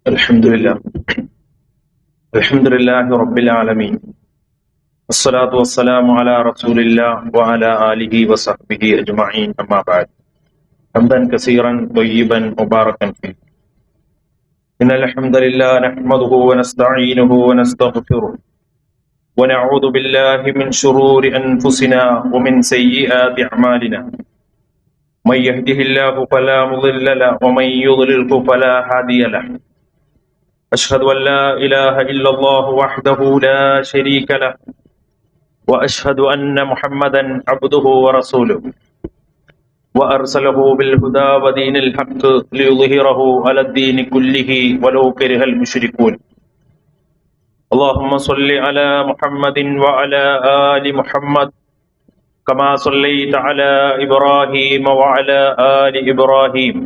Alhamdulillah. Alhamdulillah Rabbil Alameen. Assalatu wassalamu ala Rasulillah wa ala alihi wa sahbihi ajma'in amma ba'd. Hamdan kaseeran tayyiban mubarakan fi. Innal hamdalillah nahmaduhu wa nasta'inuhu wa nastaghfiruh. Wa na'udhu billahi min shururi anfusina wa min sayyiati a'malina. Man yahdihillahu fala mudilla lahu wa man yudlilhu fala hadiya lahu. أشهد أن لا إله إلا الله وحده لا شريك له وأشهد أن محمدا عبده ورسوله وأرسله بالهدى ودين الحق ليظهره على الدين كله ولو كره المشركون اللهم صل على محمد وعلى آل محمد كما صليت على إبراهيم وعلى آل إبراهيم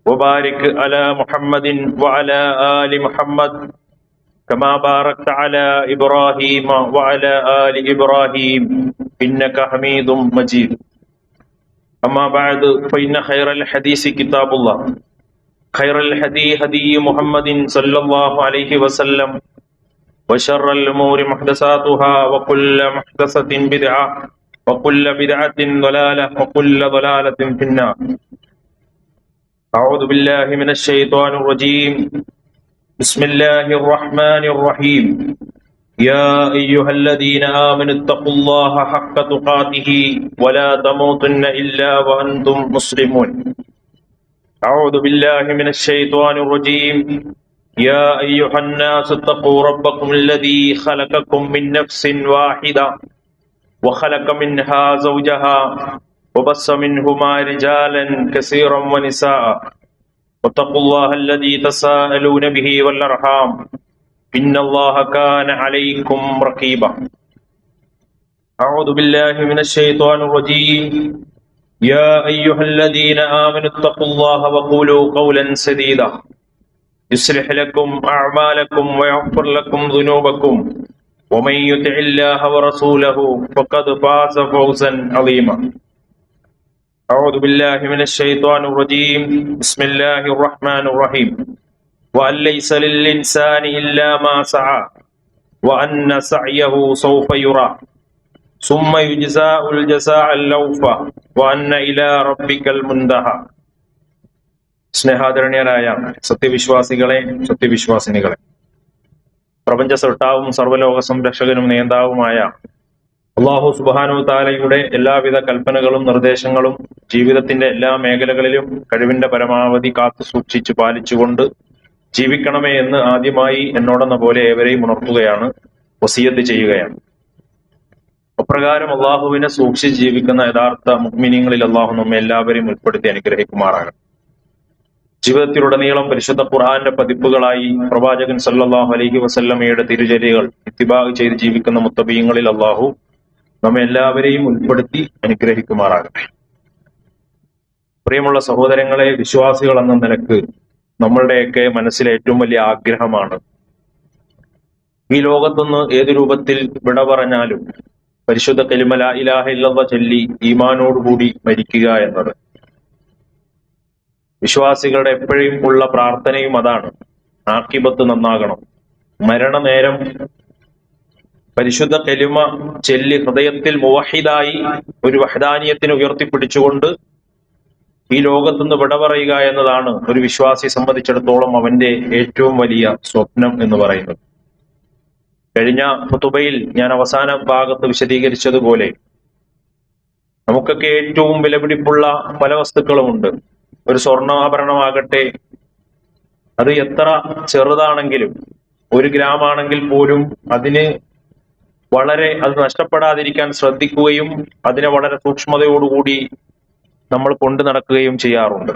وبارك على محمد وعلى آل محمد كما باركت على إبراهيم وعلى آل إبراهيم إنك حميد مجيد أما بعد فإن خير الحديث كتاب الله خير الهدي هدي محمد صلى الله عليه وسلم وشر الأمور محدثاتها وكل محدثة بدعة وكل بدعة ضلالة وكل ضلالة في النار أعوذ بالله من الشيطان الرجيم بسم الله الرحمن الرحيم يا أيها الذين آمنوا اتقوا الله حق تقاته ولا تموتن إلا وأنتم مسلمون أعوذ بالله من الشيطان الرجيم يا أيها الناس اتقوا ربكم الذي خلقكم من نفس واحدة وخلق منها زوجها وبث منهما رجالا كثيرا ونساء واتقوا الله الذي تساءلون به والأرحام إن الله كان عليكم رقيبا أعوذ بالله من الشيطان الرجيم يا أيها الذين آمنوا اتقوا الله وقولوا قولا سديدا يصلح لكم أعمالكم ويغفر لكم ذنوبكم ومن يطع الله ورسوله فقد فاز فوزا عظيما أعوذ بالله من الشيطان الرجيم بسم الله الرحمن الرحيم وأن ليس للإنسان إلا ما سعى وأن سعيه سوف يرى ثم يجزاء الجزاء الأوفى وأن إلى ربك المنتهى സ്നേഹാദരണീയരായ സത്യവിശ്വാസികളെ സത്യവിശ്വാസിനികളെ, പ്രപഞ്ച സൃഷ്ടാവും സർവ്വലോക സംരക്ഷകനും നേതാവുമായ അല്ലാഹു സുബ്ഹാനഹു തആലയുടെ എല്ലാവിധ കൽപ്പനകളും നിർദ്ദേശങ്ങളും ജീവിതത്തിന്റെ എല്ലാ മേഖലകളിലും കഴിവിന്റെ പരമാവധി കാത്തു സൂക്ഷിച്ചു പാലിച്ചുകൊണ്ട് ജീവിക്കണമേ എന്ന് ആദ്യമായി എന്നോടെന്ന പോലെ ഏവരെയും ഉണർത്തുകയാണ്, വസിയത്ത് ചെയ്യുകയാണ്. അപ്രകാരം അള്ളാഹുവിനെ സൂക്ഷിച്ച് ജീവിക്കുന്ന യഥാർത്ഥ മുഅ്മിനീങ്ങളിൽ അള്ളാഹു നമ്മെ എല്ലാവരെയും ഉൾപ്പെടുത്തി അനുഗ്രഹിക്കുമാറാകണം. ജീവിതത്തിലുടനീളം പരിശുദ്ധ ഖുർആന്റെ പതിപ്പുകളായി പ്രവാചകൻ സല്ലല്ലാഹു അലൈഹി വസല്ലമയുടെ തിരുചര്യകൾ ഇത്തിബാഅ് ചെയ്ത് ജീവിക്കുന്ന മുത്തബീങ്ങളിൽ അള്ളാഹു നമ്മെ എല്ലാവരെയും ഉൾപ്പെടുത്തി അനുഗ്രഹിക്കുമാറാകട്ടെ. പ്രിയമുള്ള സഹോദരങ്ങളെ, വിശ്വാസികൾ എന്ന നിലക്ക് നമ്മളുടെയൊക്കെ മനസ്സിലെ ഏറ്റവും വലിയ ആഗ്രഹമാണ് ഈ ലോകത്തുനിന്ന് ഏത് രൂപത്തിൽ വിട പറഞ്ഞാലും പരിശുദ്ധ കലിമ ലാ ഇലാഹ ഇല്ലല്ലാഹ് ചൊല്ലി ഈമാനോടുകൂടി മരിക്കുക എന്നത്. വിശ്വാസികളുടെ എപ്പോഴും ഉള്ള പ്രാർത്ഥനയും അതാണ്, ആഖിബത്ത് നന്നാകണം. മരണനേരം പരിശുദ്ധ കലിമ ചൊല്ലി ഹൃദയത്തിൽ മുവഹിദായി ഒരു വഹദാനിയത്തിനെ ഉയർത്തിപ്പിടിച്ചുകൊണ്ട് ഈ ലോകത്തുനിന്ന് വിട പറയുക എന്നതാണ് ഒരു വിശ്വാസിയെ സംബന്ധിച്ചിടത്തോളം അവന്റെ ഏറ്റവും വലിയ സ്വപ്നം എന്ന് പറയുന്നത്. കഴിഞ്ഞ ഖുതുബയിൽ ഞാൻ അവസാന ഭാഗത്ത് വിശദീകരിച്ചതുപോലെ നമുക്കൊക്കെ ഏറ്റവും വിലപിടിപ്പുള്ള പല വസ്തുക്കളുമുണ്ട്. ഒരു സ്വർണ്ണാഭരണമാകട്ടെ, അത് എത്ര ചെറുതാണെങ്കിലും 1 ഗ്രാമാണെങ്കിൽ പോലും അതിന് അത് നഷ്ടപ്പെടാതിരിക്കാൻ ശ്രദ്ധിക്കുകയും അതിനെ വളരെ സൂക്ഷ്മതയോടുകൂടി നമ്മൾ കൊണ്ടു നടക്കുകയും ചെയ്യാറുണ്ട്.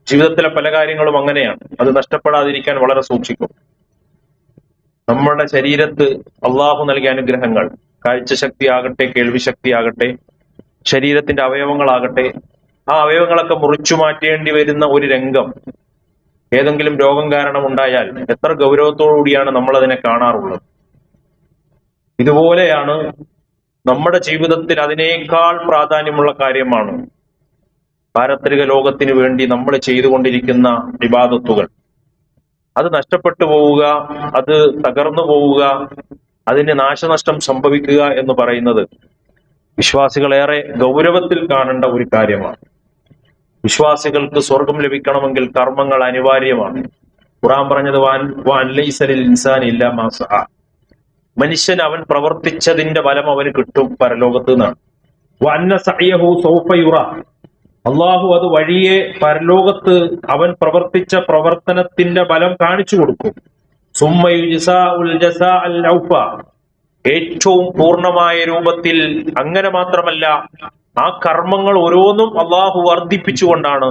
ജീവിതത്തിലെ പല കാര്യങ്ങളും അങ്ങനെയാണ്, അത് നഷ്ടപ്പെടാതിരിക്കാൻ വളരെ സൂക്ഷിക്കും. നമ്മുടെ ശരീരത്ത് അള്ളാഹു നൽകിയ അനുഗ്രഹങ്ങൾ, കാഴ്ചശക്തി ആകട്ടെ, കേൾവി ശക്തി ആകട്ടെ, ശരീരത്തിന്റെ അവയവങ്ങളാകട്ടെ, ആ അവയവങ്ങളൊക്കെ മുറിച്ചു മാറ്റേണ്ടി വരുന്ന ഒരു രംഗം ഏതെങ്കിലും രോഗം കാരണം ഉണ്ടായാൽ എത്ര ഗൗരവത്തോടുകൂടിയാണ് നമ്മൾ അതിനെ കാണാറുള്ളത്. ഇതുപോലെയാണ് നമ്മുടെ ജീവിതത്തിൽ അതിനേക്കാൾ പ്രാധാന്യമുള്ള കാര്യമാണ് പാരത്രിക ലോകത്തിന് വേണ്ടി നമ്മൾ ചെയ്തുകൊണ്ടിരിക്കുന്ന ഇബാദത്തുകൾ. അത് നഷ്ടപ്പെട്ടു പോവുക, അത് തകർന്നു പോവുക, അതിന് നാശനഷ്ടം സംഭവിക്കുക എന്ന് പറയുന്നത് വിശ്വാസികളേറെ ഗൗരവത്തിൽ കാണേണ്ട ഒരു കാര്യമാണ്. വിശ്വാസികൾക്ക് സ്വർഗം ലഭിക്കണമെങ്കിൽ കർമ്മങ്ങൾ അനിവാര്യമാണ്. ഖുർആൻ പറഞ്ഞത് മനുഷ്യൻ അവൻ പ്രവർത്തിച്ചതിന്റെ ഫലം അവന് കിട്ടും പരലോകത്ത് നിന്നാണ്. അള്ളാഹു അത് വഴിയെ പരലോകത്ത് അവൻ പ്രവർത്തിച്ച പ്രവർത്തനത്തിന്റെ ഫലം കാണിച്ചു കൊടുക്കും. ഏറ്റവും പൂർണ്ണമായ രൂപത്തിൽ. അങ്ങനെ മാത്രമല്ല, ആ കർമ്മങ്ങൾ ഓരോന്നും അള്ളാഹു വർദ്ധിപ്പിച്ചുകൊണ്ടാണ്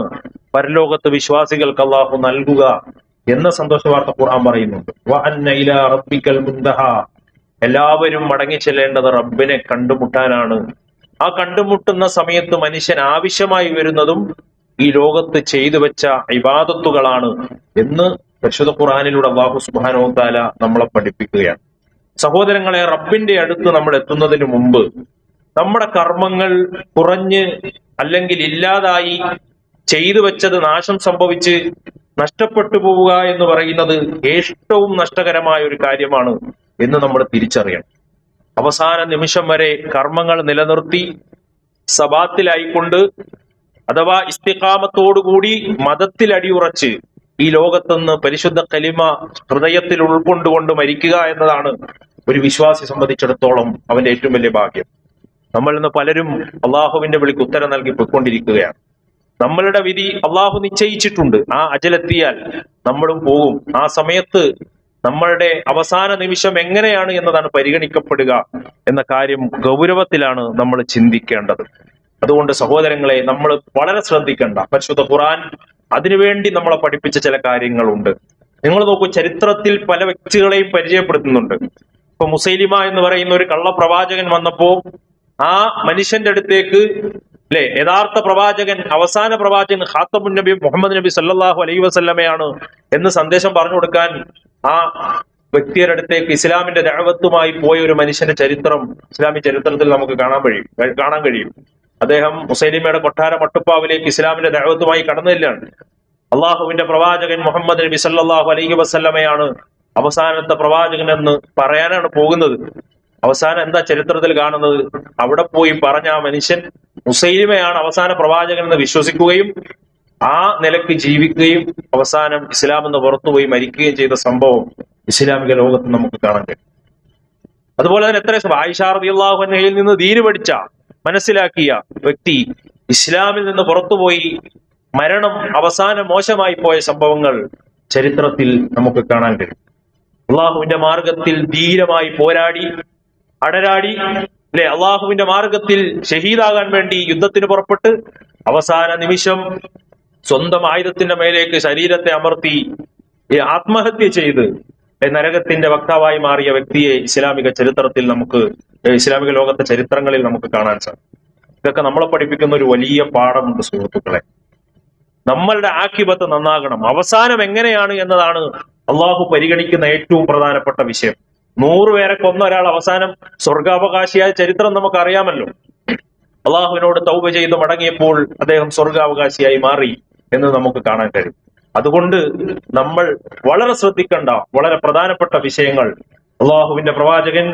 പരലോകത്ത് വിശ്വാസികൾക്ക് അള്ളാഹു നൽകുക എന്ന സന്തോഷ വാർത്ത ഖുർആൻ പറയുന്നുണ്ട്. എല്ലാവരും മടങ്ങി ചെല്ലേണ്ടത് റബ്ബിനെ കണ്ടുമുട്ടാനാണ്. ആ കണ്ടുമുട്ടുന്ന സമയത്ത് മനുഷ്യൻ ആവശ്യമായി വരുന്നതും ഈ ലോകത്ത് ചെയ്തു വെച്ച ഇബാദത്തുകളാണ് എന്ന് പരിശുദ്ധ ഖുർആനിലൂടെ അല്ലാഹു സുബ്ഹാനഹു വ തആല നമ്മളെ പഠിപ്പിക്കുകയാണ്. സഹോദരങ്ങളെ, റബ്ബിന്റെ അടുത്ത് നമ്മൾ എത്തുന്നതിന് മുമ്പ് നമ്മുടെ കർമ്മങ്ങൾ കുറഞ്ഞ് അല്ലെങ്കിൽ ഇല്ലാതായി, ചെയ്തു വെച്ചത് നാശം സംഭവിച്ച് നഷ്ടപ്പെട്ടു പോവുക എന്ന് പറയുന്നത് ഏറ്റവും നഷ്ടകരമായ ഒരു കാര്യമാണ് എന്ന് നമ്മൾ തിരിച്ചറിയണം. അവസാന നിമിഷം വരെ കർമ്മങ്ങൾ നിലനിർത്തി സബാത്തിലായിക്കൊണ്ട് അഥവാ ഇസ്തിഖാമത്തോടുകൂടി മതത്തിൽ അടിയുറച്ച് ഈ ലോകത്തുനിന്ന് പരിശുദ്ധ കലിമ ഹൃദയത്തിൽ ഉൾക്കൊണ്ടുകൊണ്ട് മരിക്കുക എന്നതാണ് ഒരു വിശ്വാസി സംബന്ധിച്ചിടത്തോളം അവന്റെ ഏറ്റവും വലിയ ഭാഗ്യം. നമ്മൾ ഇന്ന് പലരും അള്ളാഹുവിന്റെ വിളിക്ക് ഉത്തരം നൽകി പോയിക്കൊണ്ടിരിക്കുകയാണ്. നമ്മളുടെ വിധി അള്ളാഹു നിശ്ചയിച്ചിട്ടുണ്ട്. ആ അജലെത്തിയാൽ നമ്മളും പോകും. ആ സമയത്ത് നമ്മളുടെ അവസാന നിമിഷം എങ്ങനെയാണ് എന്നതാണ് പരിഗണിക്കപ്പെടുക എന്ന കാര്യം ഗൗരവത്തിലാണ് നമ്മൾ ചിന്തിക്കേണ്ടത്. അതുകൊണ്ട് സഹോദരങ്ങളെ, നമ്മൾ വളരെ ശ്രദ്ധിക്കേണ്ട പരിശുദ്ധ ഖുർആൻ അതിനുവേണ്ടി നമ്മളെ പഠിപ്പിച്ച ചില കാര്യങ്ങളുണ്ട്. നിങ്ങൾ നോക്കൂ, ചരിത്രത്തിൽ പല വ്യക്തികളെയും പരിചയപ്പെടുത്തുന്നുണ്ട്. ഇപ്പൊ മുസൈലിമ എന്ന് പറയുന്ന ഒരു കള്ളപ്രവാചകൻ വന്നപ്പോ ആ മനുഷ്യന്റെ അടുത്തേക്ക് യഥാർത്ഥ പ്രവാചകൻ, അവസാന പ്രവാചകൻ ഖാത്തമുൻ നബി മുഹമ്മദ് നബി സല്ലല്ലാഹു അലൈഹി വസല്ലമയാണ് എന്ന് സന്ദേശം പറഞ്ഞു കൊടുക്കാൻ ആ വ്യക്തിയുടെ അടുത്തേക്ക് ഇസ്ലാമിന്റെ ദഅവത്തുമായി പോയ ഒരു മനുഷ്യന്റെ ചരിത്രം ഇസ്ലാമിക ചരിത്രത്തിൽ നമുക്ക് കാണാൻ കഴിയും. അദ്ദേഹം മുസൈലിമയുടെ കൊട്ടാര മട്ടുപ്പാവിലേക്ക് ഇസ്ലാമിന്റെ ദഅവത്തുമായി കടന്നില്ലാണ്. അള്ളാഹുവിന്റെ പ്രവാചകൻ മുഹമ്മദ് നബി സല്ലല്ലാഹു അലൈഹി വസല്ലമയാണ് അവസാനത്തെ പ്രവാചകൻ എന്ന് പറയാനാണ് പോകുന്നത്. അവസാനം എന്താ ചരിത്രത്തിൽ കാണുന്നത്? അവിടെ പോയി പറഞ്ഞ ആ മനുഷ്യൻ മുസൈലിമയാണ് അവസാന പ്രവാചകൻ എന്ന് വിശ്വസിക്കുകയും ആ നിലയ്ക്ക് ജീവിക്കുകയും അവസാനം ഇസ്ലാം എന്ന് പുറത്തുപോയി മരിക്കുകയും ചെയ്ത സംഭവം ഇസ്ലാമിക ലോകത്ത് നമുക്ക് കാണാൻ കഴിയും. അതുപോലെ തന്നെ എത്ര ആയിഷ റളിയല്ലാഹു അൻഹയിൽ നിന്ന് ദീന് പഠിച്ച മനസ്സിലാക്കിയ വ്യക്തി ഇസ്ലാമിൽ നിന്ന് പുറത്തുപോയി മരണം അവസാനം മോശമായി പോയ സംഭവങ്ങൾ ചരിത്രത്തിൽ നമുക്ക് കാണാൻ കഴിയും. അള്ളാഹുവിന്റെ മാർഗത്തിൽ ധീരമായി പോരാടി അടരാടി അള്ളാഹുവിന്റെ മാർഗത്തിൽ ഷഹീദാകാൻ വേണ്ടി യുദ്ധത്തിന് പുറപ്പെട്ട് അവസാന നിമിഷം സ്വന്തം ആയുധത്തിന്റെ മേലേക്ക് ശരീരത്തെ അമർത്തി ആത്മഹത്യ ചെയ്ത് നരകത്തിന്റെ വക്താവായി മാറിയ വ്യക്തിയെ ഇസ്ലാമിക ചരിത്രത്തിൽ ഇസ്ലാമിക ലോകത്തെ ചരിത്രങ്ങളിൽ നമുക്ക് കാണാൻ സാധിക്കും. ഇതൊക്കെ നമ്മളെ പഠിപ്പിക്കുന്ന ഒരു വലിയ പാഠമുണ്ട് സുഹൃത്തുക്കളെ. നമ്മളുടെ ആഖിബത്ത് നന്നാകണം. അവസാനം എങ്ങനെയാണ് എന്നതാണ് അള്ളാഹു പരിഗണിക്കുന്ന ഏറ്റവും പ്രധാനപ്പെട്ട വിഷയം. 100 പേരെ കൊന്ന ഒരാൾ അവസാനം സ്വർഗാവകാശിയായ ചരിത്രം നമുക്ക് അറിയാമല്ലോ. അള്ളാഹുവിനോട് തൗബ ചെയ്ത് മടങ്ങിയപ്പോൾ അദ്ദേഹം സ്വർഗാവകാശിയായി മാറി എന്ന് നമുക്ക് കാണാൻ കഴിയും. അതുകൊണ്ട് നമ്മൾ വളരെ ശ്രദ്ധിക്കേണ്ട വളരെ പ്രധാനപ്പെട്ട വിഷയങ്ങൾ അള്ളാഹുവിന്റെ പ്രവാചകൻ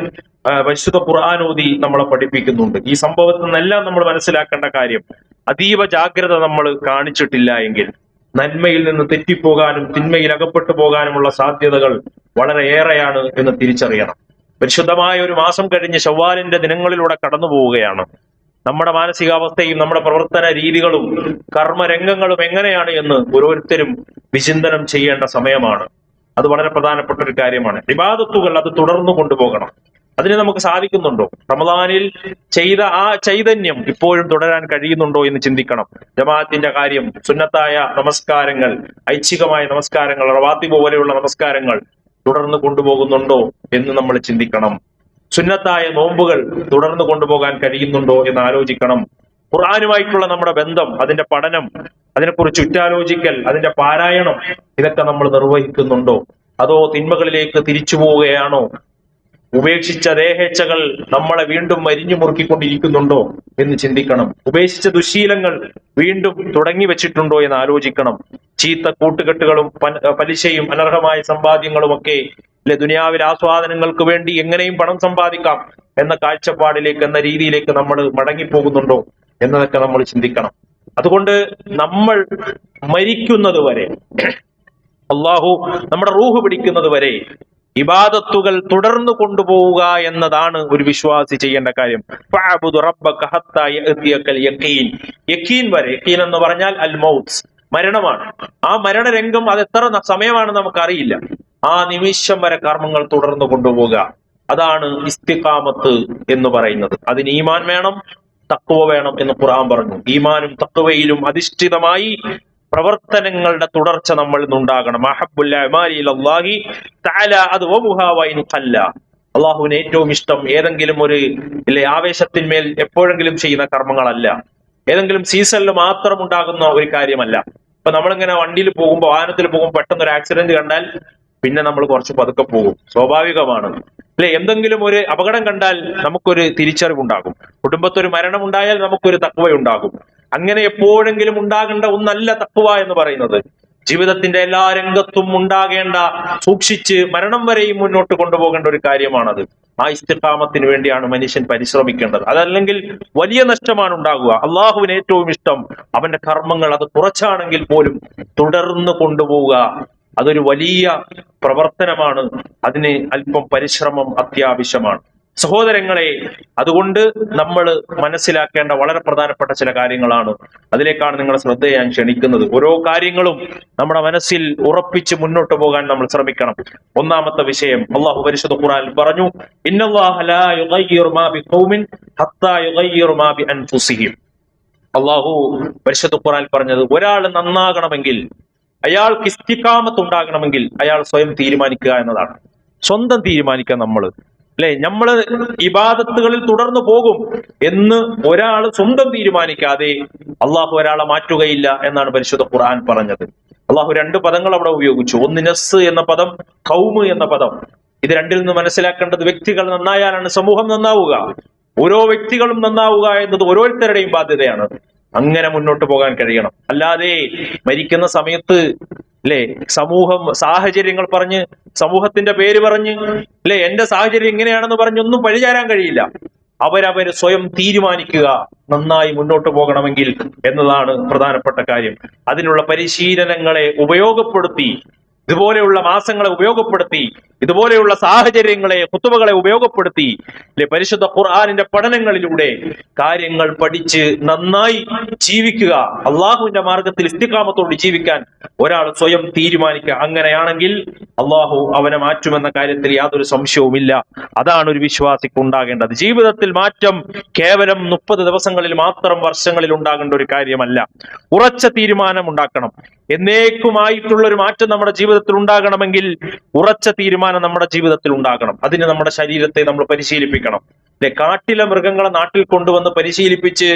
പരിശുദ്ധ ഖുർആനോദി നമ്മളെ പഠിപ്പിക്കുന്നുണ്ട്. ഈ സംഭവത്തിൽ നിന്നെല്ലാം നമ്മൾ മനസ്സിലാക്കേണ്ട കാര്യം, അതീവ ജാഗ്രത നമ്മൾ കാണിച്ചിട്ടില്ല എങ്കിൽ നന്മയിൽ നിന്ന് തെറ്റിപ്പോകാനും തിന്മയിൽ അകപ്പെട്ടു പോകാനുമുള്ള സാധ്യതകൾ വളരെ ഏറെയാണ് എന്ന് തിരിച്ചറിയണം. പരിശുദ്ധമായ ഒരു മാസം കഴിഞ്ഞ് ശവ്വാലിന്റെ ദിനങ്ങളിലൂടെ കടന്നു പോവുകയാണ്. നമ്മുടെ മാനസികാവസ്ഥയും നമ്മുടെ പ്രവർത്തന രീതികളും കർമ്മരംഗങ്ങളും എങ്ങനെയാണ് എന്ന് ഓരോരുത്തരും വിചിന്തനം ചെയ്യേണ്ട സമയമാണ്. അത് വളരെ പ്രധാനപ്പെട്ട ഒരു കാര്യമാണ്. ഇബാദത്തുകൾ അത് തുടർന്നു കൊണ്ടുപോകണം. അതിന് നമുക്ക് സാധിക്കുന്നുണ്ടോ? റമദാനിൽ ചെയ്ത ആ ചൈതന്യം ഇപ്പോഴും തുടരാൻ കഴിയുന്നുണ്ടോ എന്ന് ചിന്തിക്കണം. ജമാഅത്തിന്റെ കാര്യം, സുന്നത്തായ നമസ്കാരങ്ങൾ, ഐച്ഛികമായ നമസ്കാരങ്ങൾ, റവാത്തിബ് പോലെയുള്ള നമസ്കാരങ്ങൾ തുടർന്ന് കൊണ്ടുപോകുന്നുണ്ടോ എന്ന് നമ്മൾ ചിന്തിക്കണം. സുന്നത്തായ നോമ്പുകൾ തുടർന്ന് കൊണ്ടുപോകാൻ കഴിയുന്നുണ്ടോ എന്ന് ആലോചിക്കണം. ഖുർആനുമായിട്ടുള്ള നമ്മുടെ ബന്ധം, അതിന്റെ പഠനം, അതിനെക്കുറിച്ച് ഉറ്റാലോചിക്കൽ, അതിന്റെ പാരായണം, ഇതൊക്കെ നമ്മൾ നിർവഹിക്കുന്നുണ്ടോ? അതോ തിന്മകളിലേക്ക് തിരിച്ചു പോവുകയാണോ? ഉപേക്ഷിച്ച ദേഹേച്ഛകൾ നമ്മളെ വീണ്ടും മരിഞ്ഞു മുറുക്കിക്കൊണ്ടിരിക്കുന്നുണ്ടോ എന്ന് ചിന്തിക്കണം. ഉപേക്ഷിച്ച ദുശീലങ്ങൾ വീണ്ടും തുടങ്ങി വെച്ചിട്ടുണ്ടോ എന്ന് ആലോചിക്കണം. ചീത്ത കൂട്ടുകെട്ടുകളും പലിശയും അനർഹമായ സമ്പാദ്യങ്ങളും ഒക്കെ ദുനിയാവിലെ ആസ്വാദനങ്ങൾക്ക് വേണ്ടി എങ്ങനെയും പണം സമ്പാദിക്കാം എന്ന കാഴ്ചപ്പാടിലേക്ക്, എന്ന രീതിയിലേക്ക് നമ്മൾ മടങ്ങിപ്പോകുന്നുണ്ടോ എന്നതൊക്കെ നമ്മൾ ചിന്തിക്കണം. അതുകൊണ്ട് നമ്മൾ മരിക്കുന്നത് വരെ, അള്ളാഹു നമ്മുടെ റൂഹ് പിടിക്കുന്നത് വരെ ഇബാദത്തുകൾ തുടർന്നു കൊണ്ടുപോവുക എന്നതാണ് ഒരു വിശ്വാസി ചെയ്യേണ്ട കാര്യം. യഖീൻ വരെ. യഖീൻ എന്ന് പറഞ്ഞാൽ അൽ മൗത്ത്, മരണമാണ്. ആ മരണരംഗം അത് എത്ര സമയമാണെന്ന് നമുക്കറിയില്ല. ആ നിമിഷം വരെ കർമ്മങ്ങൾ തുടർന്നു കൊണ്ടുപോവുക, അതാണ് ഇസ്തിഖാമത്ത് എന്ന് പറയുന്നത്. അതിന് ഈമാൻ വേണം, തഖ്വ വേണം എന്ന് ഖുർആൻ പറഞ്ഞു. ഈമാനും തഖ്വയിലും അധിഷ്ഠിതമായി പ്രവർത്തനങ്ങളുടെ തുടർച്ച നമ്മളിൽ നിന്നുണ്ടാകണം. അള്ളാഹുവിന് ഏറ്റവും ഇഷ്ടം ഏതെങ്കിലും ഒരു ആവേശത്തിന്മേൽ എപ്പോഴെങ്കിലും ചെയ്യുന്ന കർമ്മങ്ങളല്ല, ഏതെങ്കിലും സീസണിൽ മാത്രം ഉണ്ടാകുന്ന ഒരു കാര്യമല്ല. ഇപ്പൊ നമ്മളിങ്ങനെ വണ്ടിയിൽ പോകുമ്പോൾ, വാഹനത്തിൽ പോകുമ്പോൾ പെട്ടെന്ന് ഒരു ആക്സിഡന്റ് കണ്ടാൽ പിന്നെ നമ്മൾ കുറച്ച് പതുക്കെ പോകും, സ്വാഭാവികമാണ് അല്ലെ? എന്തെങ്കിലും ഒരു അപകടം കണ്ടാൽ നമുക്കൊരു തിരിച്ചറിവുണ്ടാകും. കുടുംബത്തൊരു മരണം ഉണ്ടായാൽ നമുക്കൊരു തഖ്വയുണ്ടാകും. അങ്ങനെ എപ്പോഴെങ്കിലും ഉണ്ടാകേണ്ട ഒന്നല്ല തഖ്വ എന്ന് പറയുന്നത്. ജീവിതത്തിന്റെ എല്ലാ രംഗത്തും ഉണ്ടാകേണ്ട, സൂക്ഷിച്ച് മരണം വരെയും മുന്നോട്ട് കൊണ്ടുപോകേണ്ട ഒരു കാര്യമാണത്. ആ ഇസ്തിഖാമത്തിന് വേണ്ടിയാണ് മനുഷ്യൻ പരിശ്രമിക്കേണ്ടത്. അതല്ലെങ്കിൽ വലിയ നഷ്ടമാണ് ഉണ്ടാകുക. അള്ളാഹുവിന് ഏറ്റവും ഇഷ്ടം അവന്റെ കർമ്മങ്ങൾ അത് കുറച്ചാണെങ്കിൽ പോലും തുടർന്ന് കൊണ്ടുപോവുക. അതൊരു വലിയ പ്രവർത്തനമാണ്. അതിന് അല്പം പരിശ്രമം അത്യാവശ്യമാണ്. സഹോദരങ്ങളെ, അതുകൊണ്ട് നമ്മൾ മനസ്സിലാക്കേണ്ട വളരെ പ്രധാനപ്പെട്ട ചില കാര്യങ്ങളാണ്. അതിലേക്കാണ് നിങ്ങളുടെ ശ്രദ്ധയെ ഞാൻ ക്ഷണിക്കുന്നത്. ഓരോ കാര്യങ്ങളും നമ്മുടെ മനസ്സിൽ ഉറപ്പിച്ച് മുന്നോട്ട് പോകാൻ നമ്മൾ ശ്രമിക്കണം. ഒന്നാമത്തെ വിഷയം, അള്ളാഹു പരിശുദ്ധ ഖുർആനിൽ പറഞ്ഞു, ഇന്നല്ലാഹ ലാ യുഗയ്യിറു മാ ബിഖൗമിൻ ഹത്താ യുഗയ്യിറു മാ ബിഅൻഫുസിഹിം. അള്ളാഹു പരിശുദ്ധ ഖുർആനിൽ പറഞ്ഞത്, ഒരാൾ നന്നാകണമെങ്കിൽ, അയാൾക്ക് ഇസ്തിഖാമത്ത് ഉണ്ടാകണമെങ്കിൽ അയാൾ സ്വയം തീരുമാനിക്കുക എന്നതാണ്. സ്വന്തം തീരുമാനിക്കുക നമ്മൾ, അല്ലെ? നമ്മള് ഇബാദത്തുകളിൽ തുടർന്നു പോകും എന്ന് ഒരാൾ സ്വന്തം തീരുമാനിക്കാതെ അള്ളാഹു ഒരാളെ മാറ്റുകയില്ല എന്നാണ് പരിശുദ്ധ ഖുർആൻ പറഞ്ഞത്. അള്ളാഹു രണ്ട് പദങ്ങൾ അവിടെ ഉപയോഗിച്ചു. ഒന്ന് നസ് എന്ന പദം, ഖൗമ് എന്ന പദം. ഇത് രണ്ടിൽ നിന്ന് മനസ്സിലാക്കേണ്ടത്, വ്യക്തികൾ നന്നായാലാണ് സമൂഹം നന്നാവുക. ഓരോ വ്യക്തികളും നന്നാവുക എന്നത് ഓരോരുത്തരുടെയും ബാധ്യതയാണ്. അങ്ങനെ മുന്നോട്ട് പോകാൻ കഴിയണം. അല്ലാതെ മരിക്കുന്ന സമയത്ത് സമൂഹം, സാഹചര്യങ്ങൾ പറഞ്ഞ്, സമൂഹത്തിന്റെ പേര് പറഞ്ഞ്, എന്റെ സാഹചര്യം ഇങ്ങനെയാണെന്ന് പറഞ്ഞൊന്നും പഴിചാരാൻ കഴിയില്ല. അവരവര് സ്വയം തീരുമാനിക്കുക നന്നായി മുന്നോട്ട് പോകണമെങ്കിൽ എന്നതാണ് പ്രധാനപ്പെട്ട കാര്യം. അതിനുള്ള പരിശീലനങ്ങളെ ഉപയോഗപ്പെടുത്തി, ഇതുപോലെയുള്ള മാസങ്ങളെ ഉപയോഗപ്പെടുത്തി, ഇതുപോലെയുള്ള സാഹചര്യങ്ങളെ, ഖുതുബകളെ ഉപയോഗപ്പെടുത്തി പരിശുദ്ധ ഖുർആനിന്റെ പഠനങ്ങളിലൂടെ കാര്യങ്ങൾ പഠിച്ച് നന്നായി ജീവിക്കുക. അള്ളാഹുവിന്റെ മാർഗത്തിൽ ഇസ്തിഖാമത്തോട് ജീവിക്കാൻ ഒരാൾ സ്വയം തീരുമാനിക്കുക. അങ്ങനെയാണെങ്കിൽ അള്ളാഹു അവനെ മാറ്റുമെന്ന കാര്യത്തിൽ യാതൊരു സംശയവുമില്ല. അതാണ് ഒരു വിശ്വാസിക്ക് ഉണ്ടാകേണ്ടത്. ജീവിതത്തിൽ മാറ്റം കേവലം 30 ദിവസങ്ങളിൽ മാത്രം, വർഷങ്ങളിൽ ഉണ്ടാകേണ്ട ഒരു കാര്യമല്ല. ഉറച്ച തീരുമാനം ഉണ്ടാക്കണം. എന്നേക്കുമായിട്ടുള്ള ഒരു മാറ്റം നമ്മുടെ ജീവിതത്തിൽ ഉണ്ടാകണമെങ്കിൽ ഉറച്ച തീരുമാനം നമ്മുടെ ജീവിതത്തിൽ ഉണ്ടാകണം. അതിന് നമ്മുടെ ശരീരത്തെ നമ്മൾ പരിശീലിപ്പിക്കണം. കാട്ടിലെ മൃഗങ്ങളെ നാട്ടിൽ കൊണ്ടുവന്ന് പരിശീലിപ്പിച്ച്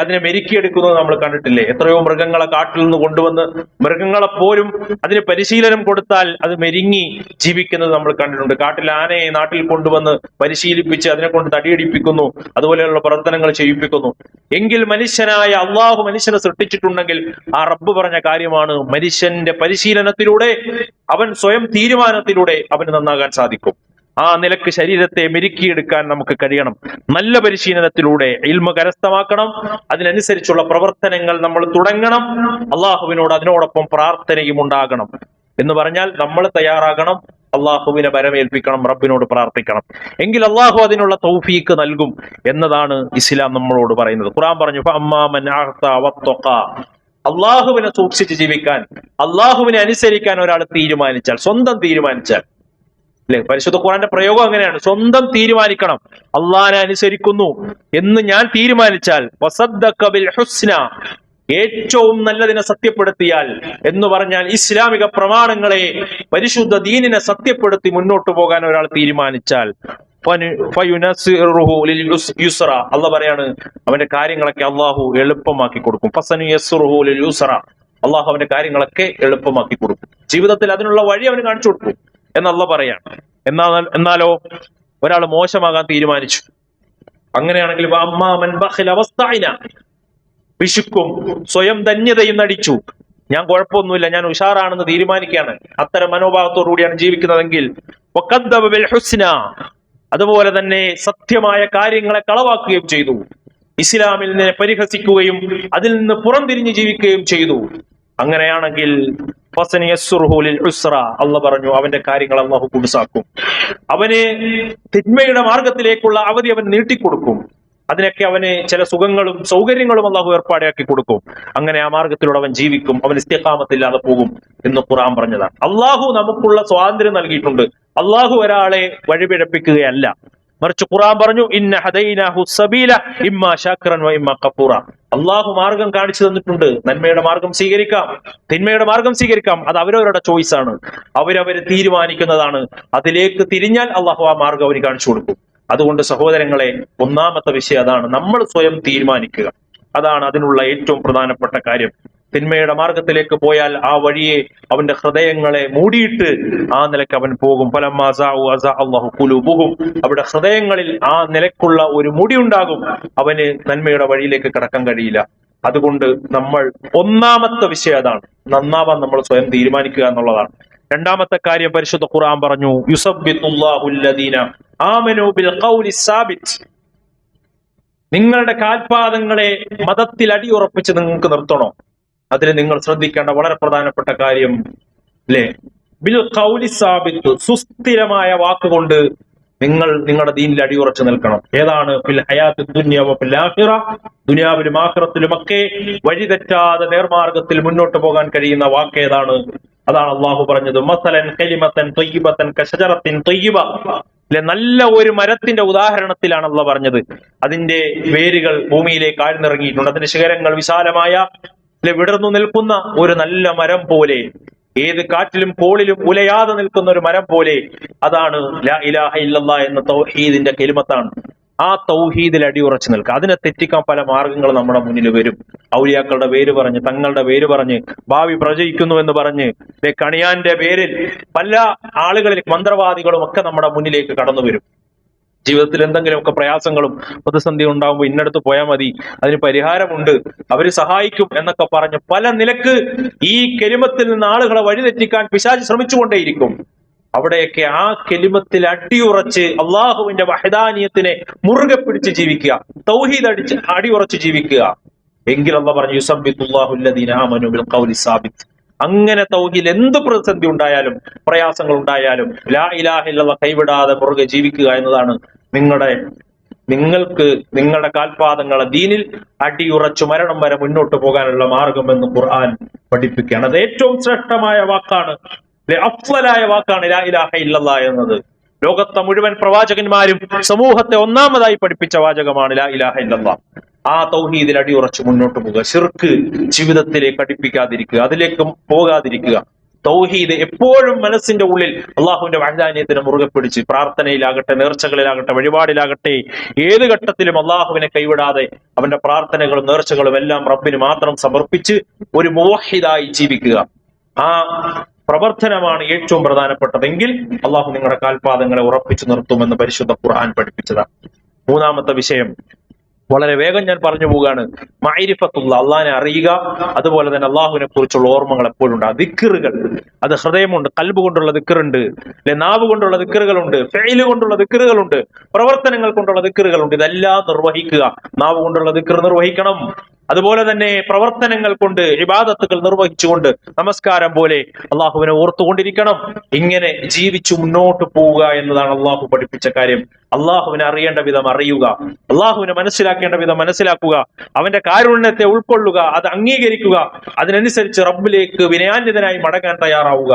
അതിനെ മെരുക്കിയെടുക്കുന്നത് നമ്മൾ കണ്ടിട്ടില്ലേ? എത്രയോ മൃഗങ്ങളെ കാട്ടിൽ നിന്ന് കൊണ്ടുവന്ന് മൃഗങ്ങളെ പോലും അതിന് പരിശീലനം കൊടുത്താൽ അത് മെരുങ്ങി ജീവിക്കുന്നത് നമ്മൾ കണ്ടിട്ടുണ്ട്. കാട്ടിൽ ആനയെ നാട്ടിൽ കൊണ്ടുവന്ന് പരിശീലിപ്പിച്ച് അതിനെ കൊണ്ട് തടിയടിപ്പിക്കുന്നു, അതുപോലെയുള്ള പ്രവർത്തനങ്ങൾ ചെയ്യിപ്പിക്കുന്നു. എങ്കിൽ മനുഷ്യനായ അള്ളാഹു മനുഷ്യനെ സൃഷ്ടിച്ചിട്ടുണ്ടെങ്കിൽ ആ റബ്ബ് പറഞ്ഞ കാര്യമാണ്, മനുഷ്യന്റെ പരിശീലനത്തിലൂടെ, അവൻ സ്വയം തീരുമാനത്തിലൂടെ അവന് നന്നാകാൻ സാധിക്കും. ആ നിലക്ക് ശരീരത്തെ മെരുക്കിയെടുക്കാൻ നമുക്ക് കഴിയണം. നല്ല പരിശീലനത്തിലൂടെ ഇൽമ കരസ്ഥമാക്കണം. അതിനനുസരിച്ചുള്ള പ്രവർത്തനങ്ങൾ നമ്മൾ തുടങ്ങണം. അള്ളാഹുവിനോട് അതിനോടൊപ്പം പ്രാർത്ഥനയും ഉണ്ടാകണം. എന്ന് പറഞ്ഞാൽ നമ്മൾ തയ്യാറാകണം, അള്ളാഹുവിനെ വരമേൽപ്പിക്കണം, റബ്ബിനോട് പ്രാർത്ഥിക്കണം. എങ്കിൽ അള്ളാഹു അതിനുള്ള തൗഫീക്ക് നൽകും എന്നതാണ് ഇസ്ലാം നമ്മളോട് പറയുന്നത്. ഖുർആൻ പറഞ്ഞു, അള്ളാഹുവിനെ സൂക്ഷിച്ച് ജീവിക്കാൻ, അള്ളാഹുവിനെ അനുസരിക്കാൻ ഒരാൾ തീരുമാനിച്ചാൽ, സ്വന്തം തീരുമാനിച്ചാൽ, പരിശുദ്ധ ഖുർആന്റെ പ്രയോഗം അങ്ങനെയാണ്. സ്വന്തം തീരുമാനിക്കണം. അള്ളാഹിനെ അനുസരിക്കുന്നു എന്ന് ഞാൻ തീരുമാനിച്ചാൽ, വസദ്ദഖ ബിൽ ഹുസ്ന, ഏറ്റവും നല്ലതിനെ സത്യപ്പെടുത്തിയാൽ, എന്ന് പറഞ്ഞാൽ ഇസ്ലാമിക പ്രമാണങ്ങളെ, പരിശുദ്ധ ദീനിനെ സത്യപ്പെടുത്തി മുന്നോട്ട് പോകാൻ ഒരാൾ തീരുമാനിച്ചാൽ, അള്ളാഹ് പറയാണ്, അവന്റെ കാര്യങ്ങളൊക്കെ അള്ളാഹു എളുപ്പമാക്കി കൊടുക്കും. അള്ളാഹു അവന്റെ കാര്യങ്ങളൊക്കെ എളുപ്പമാക്കി കൊടുക്കും. ജീവിതത്തിൽ അതിനുള്ള വഴി അവന് കാണിച്ചു കൊടുക്കും എന്നല്ല പറയാണ്. എന്നാലോ ഒരാൾ മോശമാകാൻ തീരുമാനിച്ചു. അങ്ങനെയാണെങ്കിൽ പിശുക്കും സ്വയം ധന്യതയും നടിച്ചു, ഞാൻ കുഴപ്പമൊന്നുമില്ല, ഞാൻ ഉഷാറാണെന്ന് തീരുമാനിക്കുകയാണ്, അത്തരം മനോഭാവത്തോടുകൂടിയാണ് ജീവിക്കുന്നതെങ്കിൽ അതുപോലെ തന്നെ സത്യമായ കാര്യങ്ങളെ കളവാക്കുകയും ചെയ്തു, ഇസ്ലാമിൽ നിന്ന് പരിഹസിക്കുകയും അതിൽ നിന്ന് പുറംതിരിഞ്ഞ് ജീവിക്കുകയും ചെയ്തു. അങ്ങനെയാണെങ്കിൽ അള്ളാഹു പറഞ്ഞു അവന്റെ കാര്യങ്ങൾ അള്ളാഹു കുടുസാക്കും, അവന് തിന്മയുടെ മാർഗത്തിലേക്കുള്ള അവധി അവൻ നീട്ടിക്കൊടുക്കും, അതിനൊക്കെ അവന് ചില സുഖങ്ങളും സൗകര്യങ്ങളും അള്ളാഹു ഏർപ്പാടാക്കി കൊടുക്കും. അങ്ങനെ ആ മാർഗത്തിലൂടെ അവൻ ജീവിക്കും, അവൻ ഇസ്തിഖാമത്തില്ലാതെ പോകും എന്ന് ഖുർആൻ പറഞ്ഞതാണ്. അള്ളാഹു നമുക്കുള്ള സ്വാതന്ത്ര്യം നൽകിയിട്ടുണ്ട്. അള്ളാഹു ഒരാളെ വഴിപിഴപ്പിക്കുകയല്ല, മറിച്ച് ഖുർആൻ പറഞ്ഞു ഇന്ന ഹദൈനാഹു സബീല ഇമ്മാ ശാക്കിറൻ വ ഇമ്മാ കഫൂറ. അള്ളാഹു മാർഗം കാണിച്ചു തന്നിട്ടുണ്ട്. നന്മയുടെ മാർഗം സ്വീകരിക്കാം, തിന്മയുടെ മാർഗം സ്വീകരിക്കാം. അത് അവരവരുടെ ചോയ്സ് ആണ്, അവരവര് തീരുമാനിക്കുന്നതാണ്. അതിലേക്ക് തിരിഞ്ഞാൽ അള്ളാഹു ആ മാർഗം അവര് കാണിച്ചു കൊടുക്കും. അതുകൊണ്ട് സഹോദരങ്ങളെ, ഒന്നാമത്തെ വിഷയം അതാണ്, നമ്മൾ സ്വയം തീരുമാനിക്കുക. അതാണ് അതിനുള്ള ഏറ്റവും പ്രധാനപ്പെട്ട കാര്യം. തിന്മയുടെ മാർഗത്തിലേക്ക് പോയാൽ ആ വഴിയെ അവന്റെ ഹൃദയങ്ങളെ മൂടിയിട്ട് ആ നിലക്ക് അവൻ പോകും. അവിടെ ഹൃദയങ്ങളിൽ ആ നിലക്കുള്ള ഒരു മുടി ഉണ്ടാകും, അവന് നന്മയുടെ വഴിയിലേക്ക് കടക്കാൻ കഴിയില്ല. അതുകൊണ്ട് നമ്മൾ ഒന്നാമത്തെ വിഷയം അതാണ്, നന്നാവാൻ നമ്മൾ സ്വയം തീരുമാനിക്കുക എന്നുള്ളതാണ്. രണ്ടാമത്തെ കാര്യം പരിശുദ്ധ ഖുർആൻ പറഞ്ഞു യുസബ്ബിതുല്ലാഹുല്ലദീന ആമനൂ ബിൽ ഖൗലി സാബിത്. നിങ്ങളുടെ കാൽപാദങ്ങളെ മതത്തിൽ അടിയുറപ്പിച്ച് നിങ്ങൾക്ക് നിർത്തണോ? അതിൽ നിങ്ങൾ ശ്രദ്ധിക്കേണ്ട വളരെ പ്രധാനപ്പെട്ട കാര്യം അല്ലെ, ബിൽ ഖൗലി സാബിത്ത്, സുസ്ഥിരമായ വാക്കുകൊണ്ട് നിങ്ങൾ നിങ്ങളുടെ ദീനിൽ അടിയുറച്ചു നിൽക്കണം. ഏതാണ്? ഫിൽ ഹയാത്തി ദുനിയ വ ഫിൽ ആഖിറ, ദുനിയാവിലും ആഖിറത്തിലുമൊക്കെ വഴിതെറ്റാതെ നേർമാർഗത്തിൽ മുന്നോട്ട് പോകാൻ കഴിയുന്ന വാക്ക് ഏതാണ്? അതാണ് അള്ളാഹു പറഞ്ഞത് മസലൻ കലിമത്തൻ ത്വയ്യിബത്തൻ കശജറത്തിൻ ത്വയ്യിബ. നല്ല ഒരു മരത്തിന്റെ ഉദാഹരണത്തിലാണ് അള്ളാഹു പറഞ്ഞത്. അതിന്റെ വേരുകൾ ഭൂമിയിലേക്ക് ആഴ്ന്നിറങ്ങിയിട്ടുണ്ട്, അതിന്റെ ശിഖരങ്ങൾ വിശാലമായ വിടർന്നു നിൽക്കുന്ന ഒരു നല്ല മരം പോലെ, ഏത് കാറ്റിലും കോളിലും ഉലയാതെ നിൽക്കുന്ന ഒരു മരം പോലെ. അതാണ് ലാ ഇലാഹ ഇല്ലല്ലാഹ് എന്ന തൗഹീദിന്റെ കലിമത്താണ്. ആ തൗഹീദിൽ അടിയുറച്ചു നിൽക്കുക. അതിനെ തെറ്റിക്കാൻ പല മാർഗങ്ങൾ നമ്മുടെ മുന്നിൽ വരും. ഔലിയാക്കളുടെ പേര് പറഞ്ഞ്, തങ്ങളുടെ പേര് പറഞ്ഞ്, ഭാവി പ്രവചിക്കുന്നു എന്ന് പറഞ്ഞ്, കണിയാന്റെ പേരിൽ പല ആളുകളിൽ മന്ത്രവാദികളും ഒക്കെ നമ്മുടെ മുന്നിലേക്ക് കടന്നു വരും. ജീവിതത്തിൽ എന്തെങ്കിലുമൊക്കെ പ്രയാസങ്ങളും പ്രതിസന്ധിയും ഉണ്ടാകുമ്പോൾ ഇന്നടുത്ത് പോയാൽ മതി, അതിന് പരിഹാരമുണ്ട്, അവര് സഹായിക്കും എന്നൊക്കെ പറഞ്ഞ് പല നിലക്ക് ഈ കെലിമത്തിൽ നിന്ന് ആളുകളെ വഴിതെറ്റിക്കാൻ പിശാച് ശ്രമിച്ചുകൊണ്ടേയിരിക്കും. അവിടെയൊക്കെ ആ കെലിമത്തിൽ അടിയുറച്ച് അള്ളാഹുവിന്റെ വഹദാനിയത്തിനെ മുറുകെ പിടിച്ച് ജീവിക്കുക, തൗഹീദ് അടിയുറച്ച് ജീവിക്കുക. എങ്കിൽ അള്ളാഹു പറഞ്ഞു യുസബ്ബിതുല്ലാഹുല്ലദീന ആമനൂ ബിൽ ഖൗലി സാബിത്. അങ്ങനെ തൗഹീദ് എന്ത് പ്രതിസന്ധി ഉണ്ടായാലും പ്രയാസങ്ങൾ ഉണ്ടായാലും ലാ ഇലാഹ ഇല്ലല്ലാഹ് കൈവിടാതെ മുറുകെ ജീവിക്കുക എന്നതാണ് നിങ്ങൾക്ക് നിങ്ങളുടെ കാൽപാദങ്ങളെ ദീനിൽ അടിയുറച്ചു മരണം വരെ മുന്നോട്ട് പോകാനുള്ള മാർഗമെന്ന് ഖുർആൻ പഠിപ്പിക്കുകയാണ്. അത് ഏറ്റവും ശ്രേഷ്ഠമായ വാക്കാണ്, അഫ്ളലായ വാക്കാണ് ലാ ഇലാഹ ഇല്ലല്ലാഹ് എന്നത്. ലോകത്തെ മുഴുവൻ പ്രവാചകന്മാരും സമൂഹത്തെ ഒന്നാമതായി പഠിപ്പിച്ച വാചകമാണ് ലാ ഇലാഹ ഇല്ലല്ലാഹ്. ആ തൗഹീദിൽ അടിയുറച്ച് മുന്നോട്ട് പോകുക, ശിർക്ക് ജീവിതത്തിലേക്ക് അടുപ്പിക്കാതിരിക്കുക, അതിലേക്കും പോകാതിരിക്കുക. തൗഹീദ് എപ്പോഴും മനസ്സിന്റെ ഉള്ളിൽ അള്ളാഹുവിന്റെ വഹദാനിയത്തിനെ മുറുകെ പിടിച്ച് പ്രാർത്ഥനയിലാകട്ടെ, നേർച്ചകളിലാകട്ടെ, വഴിപാടിലാകട്ടെ, ഏത് ഘട്ടത്തിലും അള്ളാഹുവിനെ കൈവിടാതെ അവന്റെ പ്രാർത്ഥനകളും നേർച്ചകളും എല്ലാം റബ്ബിന് മാത്രം സമർപ്പിച്ച് ഒരു മുവഹിദായി ജീവിക്കുക. ആ പ്രവർത്തനമാണ് ഏറ്റവും പ്രധാനപ്പെട്ടതെങ്കിൽ അള്ളാഹു നിങ്ങളുടെ കാൽപാദങ്ങളെ ഉറപ്പിച്ചു നിർത്തുമെന്ന് പരിശുദ്ധ ഖുർആൻ പഠിപ്പിച്ചതാണ്. മൂന്നാമത്തെ വിഷയം വളരെ വേഗം ഞാൻ പറഞ്ഞു പോവുകയാണ്. മഅരിഫത്തുള്ള, അള്ളാഹിനെ അറിയുക, അതുപോലെ തന്നെ അള്ളാഹുവിനെ കുറിച്ചുള്ള ഓർമ്മകൾ എപ്പോഴും ഉണ്ടാകും. ദിക്റുകൾ, അത് ഹൃദയമുണ്ട്, കൽബ് കൊണ്ടുള്ള ദിക്റുണ്ട്, നാവ് കൊണ്ടുള്ള ദിക്റുകളുണ്ട്, ഫഇല് കൊണ്ടുള്ള ദിക്റുകളുണ്ട്, പ്രവർത്തനങ്ങൾ കൊണ്ടുള്ള ദിക്റുകളുണ്ട്. ഇതെല്ലാം നിർവഹിക്കുക. നാവ് കൊണ്ടുള്ള ദിക്ർ നിർവഹിക്കണം, അതുപോലെ തന്നെ പ്രവർത്തനങ്ങൾ കൊണ്ട് ഇബാദത്തുകൾ നിർവഹിച്ചുകൊണ്ട് നമസ്കാരം പോലെ അള്ളാഹുവിനെ ഓർത്തുകൊണ്ടിരിക്കണം. ഇങ്ങനെ ജീവിച്ചു മുന്നോട്ട് പോവുക എന്നതാണ് അള്ളാഹു പഠിപ്പിച്ച കാര്യം. അള്ളാഹുവിനെ അറിയേണ്ട വിധം അറിയുക, അള്ളാഹുവിനെ മനസ്സിലാക്കേണ്ട വിധം മനസ്സിലാക്കുക, അവന്റെ കാരുണ്യത്തെ ഉൾക്കൊള്ളുക, അത് അംഗീകരിക്കുക, അതിനനുസരിച്ച് റബ്ബിലേക്ക് വിനയാന്വിതനായി മടങ്ങാൻ തയ്യാറാവുക.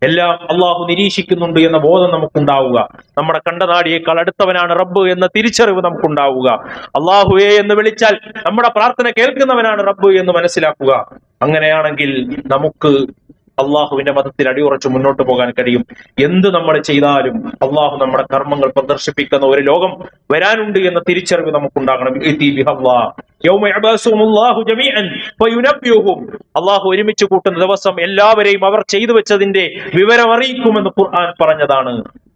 എല്ലാം അള്ളാഹു നിരീക്ഷിക്കുന്നുണ്ട് എന്ന ബോധം നമുക്കുണ്ടാവുക. നമ്മുടെ കണ്ടനാടിയേക്കാൾ അടുത്തവനാണ് റബ്ബ് എന്ന തിരിച്ചറിവ് നമുക്കുണ്ടാവുക. അള്ളാഹുവേ എന്ന് വിളിച്ചാൽ നമ്മുടെ പ്രാർത്ഥന കേൾക്കുന്നവനാണ് റബ്ബ് എന്ന് മനസ്സിലാക്കുക. അങ്ങനെയാണെങ്കിൽ നമുക്ക് അള്ളാഹുവിന്റെ മതത്തിൽ അടിയുറച്ച് മുന്നോട്ട് പോകാൻ കഴിയും. എന്ത് നമ്മൾ ചെയ്താലും അള്ളാഹു നമ്മുടെ കർമ്മങ്ങൾ പ്രദർശിപ്പിക്കുന്ന ഒരു ലോകം വരാനുണ്ട് എന്ന തിരിച്ചറിവ് നമുക്കുണ്ടാകണം. അള്ളാഹു ഒരുമിച്ച് കൂട്ടുന്ന ദിവസം എല്ലാവരെയും അവർ ചെയ്തു വെച്ചതിന്റെ വിവരം അറിയിക്കുമെന്ന് ഖുർആൻ പറഞ്ഞതാണ്.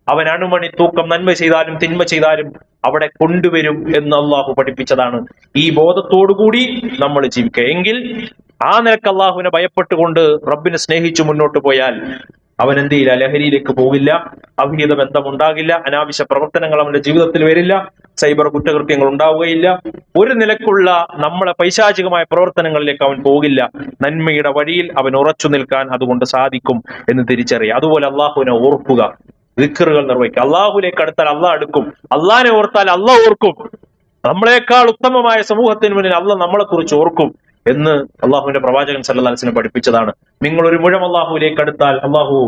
അവൻ അണുമണി തൂക്കം നന്മ ചെയ്താലും തിന്മ ചെയ്താലും അവിടെ കൊണ്ടുവരും എന്ന് അള്ളാഹു പഠിപ്പിച്ചതാണ്. ഈ ബോധത്തോടുകൂടി നമ്മൾ ജീവിക്കുക എങ്കിൽ ആ നിലക്ക് അള്ളാഹുവിനെ ഭയപ്പെട്ടുകൊണ്ട് റബ്ബിനെ സ്നേഹിച്ചു മുന്നോട്ട് പോയാൽ അവൻ എന്ത് ചെയ്യില്ല, ലഹരിയിലേക്ക് പോകില്ല, അവിഹിത ബന്ധമുണ്ടാകില്ല, അനാവശ്യ പ്രവർത്തനങ്ങൾ അവന്റെ ജീവിതത്തിൽ വരില്ല, സൈബർ കുറ്റകൃത്യങ്ങൾ ഉണ്ടാവുകയില്ല, ഒരു നിലക്കുള്ള നമ്മളെ പൈശാചികമായ പ്രവർത്തനങ്ങളിലേക്ക് അവൻ പോകില്ല. നന്മയുടെ വഴിയിൽ അവൻ ഉറച്ചു നിൽക്കാൻ അതുകൊണ്ട് സാധിക്കും എന്ന് തിരിച്ചറിയുക. അതുപോലെ അള്ളാഹുവിനെ ഓർക്കുക, ദിക്റുകൾ നിർവഹിക്കുക. അള്ളാഹുലേക്ക് അടുത്താൽ അള്ളാഹ് അടുക്കും, അള്ളാഹിനെ ഓർത്താൽ അള്ളാഹ് ഓർക്കും. നമ്മളെക്കാൾ ഉത്തമമായ സമൂഹത്തിന് മുന്നിൽ അള്ളാഹ് നമ്മളെ കുറിച്ച് ഓർക്കും എന്ന് അള്ളാഹുവിന്റെ പ്രവാചകൻ സല്ലല്ലാഹു അലൈഹി വസല്ലം പഠിപ്പിച്ചതാണ്. നിങ്ങൾ ഒരു മുഴം അള്ളാഹുവിലേക്ക് അടുത്താൽ അള്ളാഹു,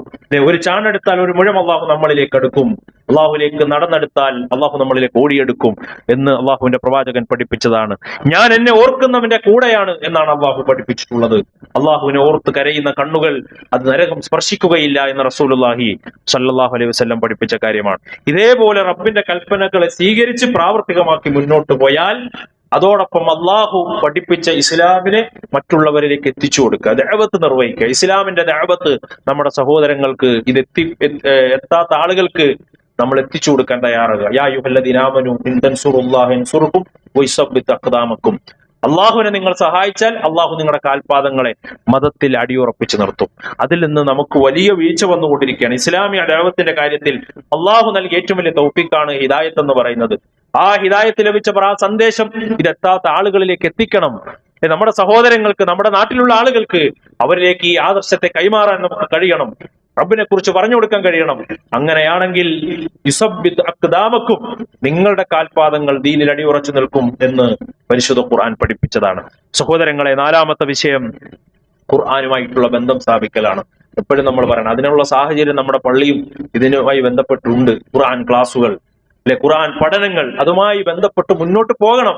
ഒരു ചാണെടുത്താൽ ഒരു മുഴം അള്ളാഹു നമ്മളിലേക്ക് അടുക്കും, അള്ളാഹുലേക്ക് നടന്നെടുത്താൽ അള്ളാഹു നമ്മളിലേക്ക് ഓടിയെടുക്കും എന്ന് അള്ളാഹുവിന്റെ പ്രവാചകൻ പഠിപ്പിച്ചതാണ്. ഞാൻ എന്നെ ഓർക്കുന്നവന്റെ കൂടെയാണ് എന്നാണ് അള്ളാഹു പഠിപ്പിച്ചിട്ടുള്ളത്. അള്ളാഹുവിനെ ഓർത്ത് കരയുന്ന കണ്ണുകൾ അത് നരകം സ്പർശിക്കുകയില്ല എന്ന് റസൂലുള്ളാഹി സ്വല്ലല്ലാഹു അലൈഹി വസല്ലം പഠിപ്പിച്ച കാര്യമാണ്. ഇതേപോലെ റബ്ബിന്റെ കൽപ്പനകളെ സ്വീകരിച്ച് പ്രാവർത്തികമാക്കി മുന്നോട്ട് പോയാൽ അതോടൊപ്പം അള്ളാഹു പഠിപ്പിച്ച ഇസ്ലാമിനെ മറ്റുള്ളവരിലേക്ക് എത്തിച്ചു കൊടുക്കുക, ദഅവത്ത് നിർവഹിക്കുക. ഇസ്ലാമിന്റെ ദഅവത്ത് നമ്മുടെ സഹോദരങ്ങൾക്ക് എത്താത്ത ആളുകൾക്ക് നമ്മൾ എത്തിച്ചു കൊടുക്കാൻ തയ്യാറാകുക. യാ അയ്യുഹല്ലദീന ആമനൂ ഇൻ തൻസുറുല്ലാഹ യൻസുറുക്കും വയുസബ്ബിത് അഖ്ദാമക്കും. അള്ളാഹുവിനെ നിങ്ങൾ സഹായിച്ചാൽ അള്ളാഹു നിങ്ങളുടെ കാൽപാദങ്ങളെ മതത്തിൽ അടിയുറപ്പിച്ചു നിർത്തും. അതിൽ നിന്ന് നമുക്ക് വലിയ വീഴ്ച വന്നുകൊണ്ടിരിക്കുകയാണ്. ഇസ്ലാമിക ദഅവത്തിന്റെ കാര്യത്തിൽ അള്ളാഹു നൽകിയ ഏറ്റവും വലിയ തൗഫീഖാണ് ഹിദായത്ത് എന്ന് പറയുന്നത്. ആ ഹിദായത്ത് ലഭിച്ചവർ ആ സന്ദേശം ഇതെത്താത്ത ആളുകളിലേക്ക് എത്തിക്കണം. നമ്മുടെ സഹോദരങ്ങൾക്ക്, നമ്മുടെ നാട്ടിലുള്ള ആളുകൾക്ക് അവരിലേക്ക് ഈ ആദർശത്തെ കൈമാറാൻ നമുക്ക് കഴിയണം. റബ്ബിനെ കുറിച്ച് പറഞ്ഞു കൊടുക്കാൻ കഴിയണം. അങ്ങനെയാണെങ്കിൽ യുസബ്ബിത് അഖ്ദാമക്കും, നിങ്ങളുടെ കാൽപാദങ്ങൾ ദീനിൽ അടിയുറച്ചു നിൽക്കും എന്ന് പരിശുദ്ധ ഖുർആൻ പഠിപ്പിച്ചതാണ്. സഹോദരങ്ങളെ, നാലാമത്തെ വിഷയം ഖുർആനുമായിട്ടുള്ള ബന്ധം സ്ഥാപിക്കലാണ്. എപ്പോഴും നമ്മൾ പറയണം, അതിനുള്ള സാഹചര്യം നമ്മുടെ പള്ളിയും ഇതിനുമായി ബന്ധപ്പെട്ടുണ്ട്. ഖുർആൻ ക്ലാസുകൾ, ഖുർആൻ പഠനങ്ങൾ, അതുമായി ബന്ധപ്പെട്ട് മുന്നോട്ട് പോകണം.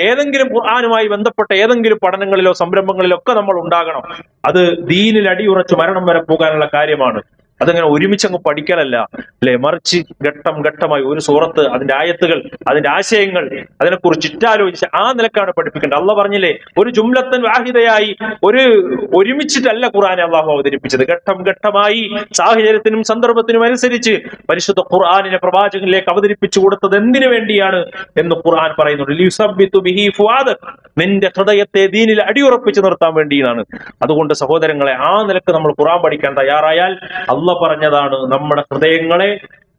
ഏതെങ്കിലും ഖുർആനുമായി ബന്ധപ്പെട്ട ഏതെങ്കിലും പഠനങ്ങളിലോ സംരംഭങ്ങളിലോ ഒക്കെ നമ്മൾ ഉണ്ടാകണം. അത് ദീനിൽ അടിയുറച്ച് മരണം വരെ പോകാനുള്ള കാര്യമാണ്. അതങ്ങനെ ഒരുമിച്ചങ്ങ് പഠിക്കലല്ല, മറിച്ച് ഘട്ടം ഘട്ടമായി ഒരു സൂറത്ത്, അതിന്റെ ആയത്തുകൾ, അതിന്റെ ആശയങ്ങൾ, അതിനെക്കുറിച്ച് ചുറ്റാലോചിച്ച് ആ നിലക്കാണ് പഠിപ്പിക്കേണ്ടത്. അള്ളാഹ് പറഞ്ഞില്ലേ, ഒരു ജുംലത്തൻ വാഹിദയായി ഒരുമിച്ചിട്ടല്ല ഖുർആനെ അള്ളാഹു അവതരിപ്പിച്ചത്. ഘട്ടം ഘട്ടമായി സാഹചര്യത്തിനും സന്ദർഭത്തിനും അനുസരിച്ച് പരിശുദ്ധ ഖുർആനിനെ പ്രവാചകനിലേക്ക് അവതരിപ്പിച്ചു കൊടുത്തത് എന്തിനു വേണ്ടിയാണ് എന്ന് ഖുർആൻ പറയുന്നുണ്ട്. ലിയുസബ്ബിതു ബിഹി ഫുആദക്, നിന്റെ ഹൃദയത്തെ ദീനിൽ അടിയുറപ്പിച്ചു നിർത്താൻ വേണ്ടിയാണ്. അതുകൊണ്ട് സഹോദരങ്ങളെ, ആ നിലക്ക് നമ്മൾ ഖുർആൻ പഠിക്കാൻ തയ്യാറായാൽ അള്ളാഹ് പറഞ്ഞതാണ്, നമ്മുടെ ഹൃദയങ്ങളെ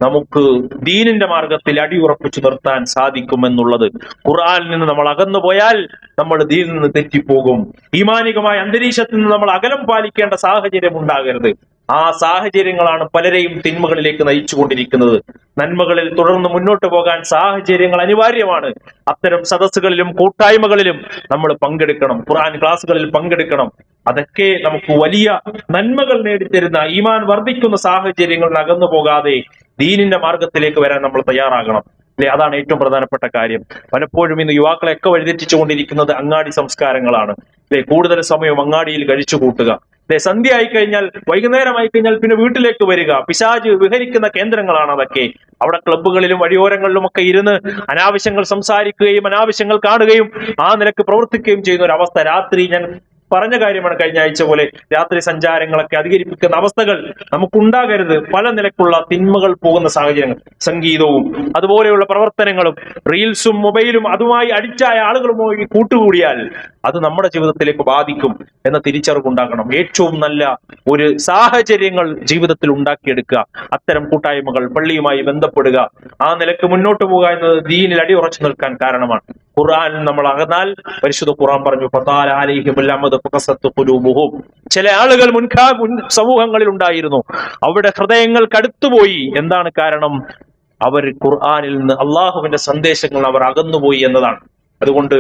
നമുക്ക് ദീനിന്റെ മാർഗത്തിൽ അടിയുറപ്പിച്ചു നിർത്താൻ സാധിക്കുമെന്നുള്ളത്. ഖുർആനിൽ നിന്ന് നമ്മൾ അകന്നു പോയാൽ നമ്മൾ ദീനിൽ നിന്ന് തെറ്റിപ്പോകും. ഈമാനികമായ അന്തരീക്ഷത്തിൽ നിന്ന് നമ്മൾ അകലം പാലിക്കേണ്ട സാഹചര്യം ഉണ്ടാകരുത്. ആ സാഹചര്യങ്ങളാണ് പലരെയും തിന്മകളിലേക്ക് നയിച്ചുകൊണ്ടിരിക്കുന്നത്. നന്മകളിൽ തുടർന്ന് മുന്നോട്ട് പോകാൻ സാഹചര്യങ്ങൾ അനിവാര്യമാണ്. അത്തരം സദസ്സുകളിലും കൂട്ടായ്മകളിലും നമ്മൾ പങ്കെടുക്കണം, ഖുർആൻ ക്ലാസ്സുകളിൽ പങ്കെടുക്കണം. അതൊക്കെ നമുക്ക് വലിയ നന്മകൾ നേടിത്തരുന്ന, ഈമാൻ വർദ്ധിക്കുന്ന സാഹചര്യങ്ങളിൽ അകന്നു പോകാതെ ദീനിന്റെ മാർഗത്തിലേക്ക് വരാൻ നമ്മൾ തയ്യാറാകണം. അതാണ് ഏറ്റവും പ്രധാനപ്പെട്ട കാര്യം. പലപ്പോഴും ഇന്ന് യുവാക്കളെയൊക്കെ വഴിതെറ്റിച്ചുകൊണ്ടിരിക്കുന്നത് അങ്ങാടി സംസ്കാരങ്ങളാണ്. കൂടുതൽ സമയം അങ്ങാടിയിൽ കഴിച്ചു കൂട്ടുക, സന്ധ്യ ആയിക്കഴിഞ്ഞാൽ, വൈകുന്നേരമായി കഴിഞ്ഞാൽ പിന്നെ വീട്ടിലേക്ക് വരിക. പിശാച് വിഹരിക്കുന്ന കേന്ദ്രങ്ങളാണ് അതൊക്കെ. അവിടെ ക്ലബ്ബുകളിലും വഴിയോരങ്ങളിലും ഒക്കെ ഇരുന്ന് അനാവശ്യങ്ങൾ സംസാരിക്കുകയും അനാവശ്യങ്ങൾ കാണുകയും ആ നിലക്ക് പ്രവർത്തിക്കുകയും ചെയ്യുന്ന ഒരു അവസ്ഥ. രാത്രി, ഞാൻ പറഞ്ഞ കാര്യമാണ് കഴിഞ്ഞ ആഴ്ച പോലെ, രാത്രി സഞ്ചാരങ്ങളൊക്കെ അധികരിപ്പിക്കുന്ന അവസ്ഥകൾ നമുക്കുണ്ടാകരുത്. പല നിലക്കുള്ള തിന്മകൾ പോകുന്ന സാഹചര്യങ്ങൾ, സംഗീതവും അതുപോലെയുള്ള പ്രവർത്തനങ്ങളും റീൽസും മൊബൈലും അതുമായി അഡിക്റ്റായ ആളുകളുമായി കൂട്ടുകൂടിയാൽ അത് നമ്മുടെ ജീവിതത്തിലേക്ക് ബാധിക്കും എന്ന തിരിച്ചറിവുണ്ടാകണം. ഏറ്റവും നല്ല ഒരു സാഹചര്യങ്ങൾ ജീവിതത്തിൽ ഉണ്ടാക്കിയെടുക്കുക, അത്തരം കൂട്ടായ്മകൾ, പള്ളിയുമായി ബന്ധപ്പെടുക, ആ നിലക്ക് മുന്നോട്ട് പോകുക എന്നത് ദീനിൽ അടിയുറച്ചു നിൽക്കാൻ കാരണമാണ്. ഖുർആൻ നമ്മൾ അകന്നാൽ പരിശുദ്ധ ഖുർആൻ പറഞ്ഞു, ഫതാല അലൈഹിമുൽ അമദു ഫഖസത്ത് ഖുലൂബുഹും, ചില ആളുകൾ മുൻ സമൂഹങ്ങളിൽ ഉണ്ടായിരുന്നു, അവിടെ ഹൃദയങ്ങൾ കടുത്തുപോയി. എന്താണ് കാരണം? അവർ ഖുർആനിൽ നിന്ന്, അള്ളാഹുവിന്റെ സന്ദേശങ്ങൾ അവർ അകന്നുപോയി എന്നതാണ്. അതുകൊണ്ട്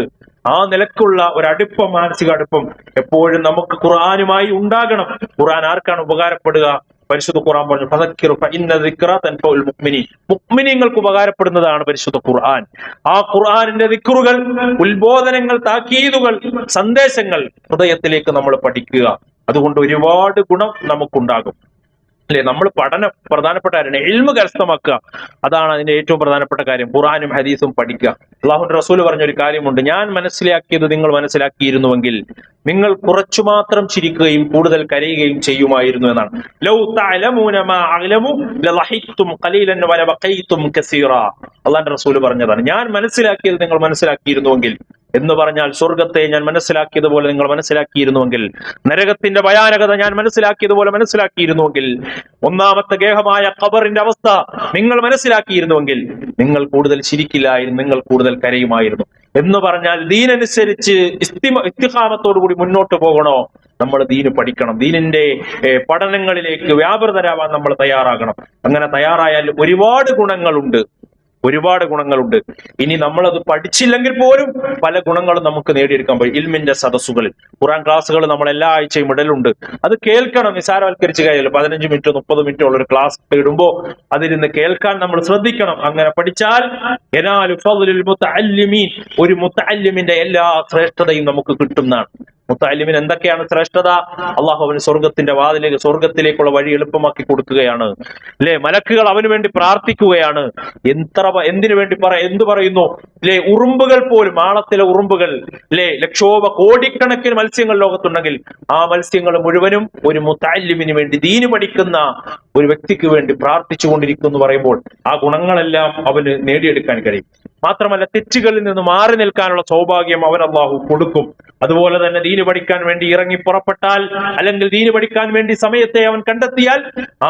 ആ നിലക്കുള്ള ഒരു മാനസിക അടുപ്പം എപ്പോഴും നമുക്ക് ഖുർആനുമായി ഉണ്ടാകണം. ഖുർആൻ ആർക്കാണ് ഉപകാരപ്പെടുക? പരിശുദ്ധ ഖുർആൻ പറഞ്ഞു, ഫദക്കിറു ഫഇന്ന ദിക്റ തൻഫഉൽ മുഅ്മിനീൻ, മുഅ്മിനീങ്ങൾക്ക് ഉപകാരപ്പെടുന്നതാണ് പരിശുദ്ധ ഖുർആൻ. ആ ഖുർആനിന്റെ ദിക്റുകൾ, ഉത്ബോധനങ്ങൾ, താക്കീതുകൾ, സന്ദേശങ്ങൾ ഹൃദയത്തിലേക്ക് നമ്മൾ പഠിക്കുക. അതുകൊണ്ട് ഒരുപാട് ഗുണം നമുക്കുണ്ടാകും. അല്ലെ? നമ്മൾ പ്രധാനപ്പെട്ട കാര്യം ഇൽമ് കരസ്ഥമാക്കുക, അതാണ് അതിന്റെ ഏറ്റവും പ്രധാനപ്പെട്ട കാര്യം. ഖുർആനും ഹദീസും പഠിക്കുക. അള്ളാഹുവിന്റെ റസൂൽ പറഞ്ഞൊരു കാര്യമുണ്ട്, ഞാൻ മനസ്സിലാക്കിയത് നിങ്ങൾ മനസ്സിലാക്കിയിരുന്നുവെങ്കിൽ നിങ്ങൾ കുറച്ചു മാത്രം ചിരിക്കുകയും കൂടുതൽ കരയുകയും ചെയ്യുമായിരുന്നു എന്നാണ്. ലൗ തഅലമൂന മാ അഅലമു ലളഹിഖ്തും ഖലീലൻ വലബഖൈതും കസീറാ. അള്ളാഹുവിന്റെ റസൂൽ പറഞ്ഞതാണ്, ഞാൻ മനസ്സിലാക്കിയത് നിങ്ങൾ മനസ്സിലാക്കിയിരുന്നുവെങ്കിൽ എന്ന് പറഞ്ഞാൽ സ്വർഗത്തെ ഞാൻ മനസ്സിലാക്കിയതുപോലെ നിങ്ങൾ മനസ്സിലാക്കിയിരുന്നുവെങ്കിൽ, നരകത്തിന്റെ ഭയാനകത ഞാൻ മനസ്സിലാക്കിയതുപോലെ മനസ്സിലാക്കിയിരുന്നുവെങ്കിൽ, ഒന്നാമത്തെ ഗേഹമായ ഖബറിന്റെ അവസ്ഥ നിങ്ങൾ മനസ്സിലാക്കിയിരുന്നുവെങ്കിൽ നിങ്ങൾ കൂടുതൽ ചിരിക്കില്ലായിരുന്നു, നിങ്ങൾ കൂടുതൽ കരയുമായിരുന്നു. എന്ന് പറഞ്ഞാൽ ദീനനുസരിച്ച് ഇസ്തിഖാമത്തോടുകൂടി മുന്നോട്ട് പോകണോ, നമ്മൾ ദീന് പഠിക്കണം. ദീനിന്റെ പഠനങ്ങളിലേക്ക് വ്യാപൃതരാവാൻ നമ്മൾ തയ്യാറാകണം. അങ്ങനെ തയ്യാറായാൽ ഒരുപാട് ഗുണങ്ങളുണ്ട്. ഇനി നമ്മളത് പഠിച്ചില്ലെങ്കിൽ പോലും പല ഗുണങ്ങളും നമുക്ക് നേടിയെടുക്കാൻ പറ്റും. ഇൽമിന്റെ സദസ്സുകളിൽ ഖുർആൻ ക്ലാസ്സുകൾ നമ്മൾ എല്ലാ ആഴ്ചയും ഇടലുണ്ട്. അത് കേൾക്കണം, നിസാരവൽക്കരിച്ച് കാര്യമില്ല. 15 മിനിറ്റ് 30 മിനിറ്റ് ഉള്ള ഒരു ക്ലാസ് ഇടുമ്പോ അതിരുന്ന് കേൾക്കാൻ നമ്മൾ ശ്രദ്ധിക്കണം. അങ്ങനെ പഠിച്ചാൽ ഒരു മുത്തഅല്ലിമിന്റെ എല്ലാ ശ്രേഷ്ഠതയും നമുക്ക് കിട്ടുന്നതാണ്. മുത്തഅല്ലിമിന് എന്തൊക്കെയാണ് ശ്രേഷ്ഠത? അള്ളാഹു അവന് സ്വർഗത്തിന്റെ സ്വർഗത്തിലേക്കുള്ള വഴി എളുപ്പമാക്കി കൊടുക്കുകയാണ്. അല്ലെ? മലക്കുകൾ അവന് വേണ്ടി പ്രാർത്ഥിക്കുകയാണ്. എന്തിനു വേണ്ടി എന്ത് പറയുന്നു? അല്ലെ? ഉറുമ്പുകൾ പോലും, ആളത്തിലെ ഉറുമ്പുകൾ, അല്ലെ, കോടിക്കണക്കിന് മത്സ്യങ്ങൾ ലോകത്തുണ്ടെങ്കിൽ ആ മത്സ്യങ്ങൾ മുഴുവനും ഒരു മുത്തഅല്ലിമിന് വേണ്ടി, ദീന് പഠിക്കുന്ന ഒരു വ്യക്തിക്ക് വേണ്ടി പ്രാർത്ഥിച്ചു കൊണ്ടിരിക്കുന്നു എന്ന് പറയുമ്പോൾ ആ ഗുണങ്ങളെല്ലാം അവന് നേടിയെടുക്കാൻ കഴിയും. മാത്രമല്ല തെറ്റുകളിൽ നിന്ന് മാറി നിൽക്കാനുള്ള സൗഭാഗ്യം അവൻ അള്ളാഹു കൊടുക്കും. അതുപോലെ തന്നെ ദീന് പഠിക്കാൻ വേണ്ടി ഇറങ്ങി പുറപ്പെട്ടാൽ, അല്ലെങ്കിൽ ദീന് പഠിക്കാൻ വേണ്ടി സമയത്തെ അവൻ കണ്ടെത്തിയാൽ,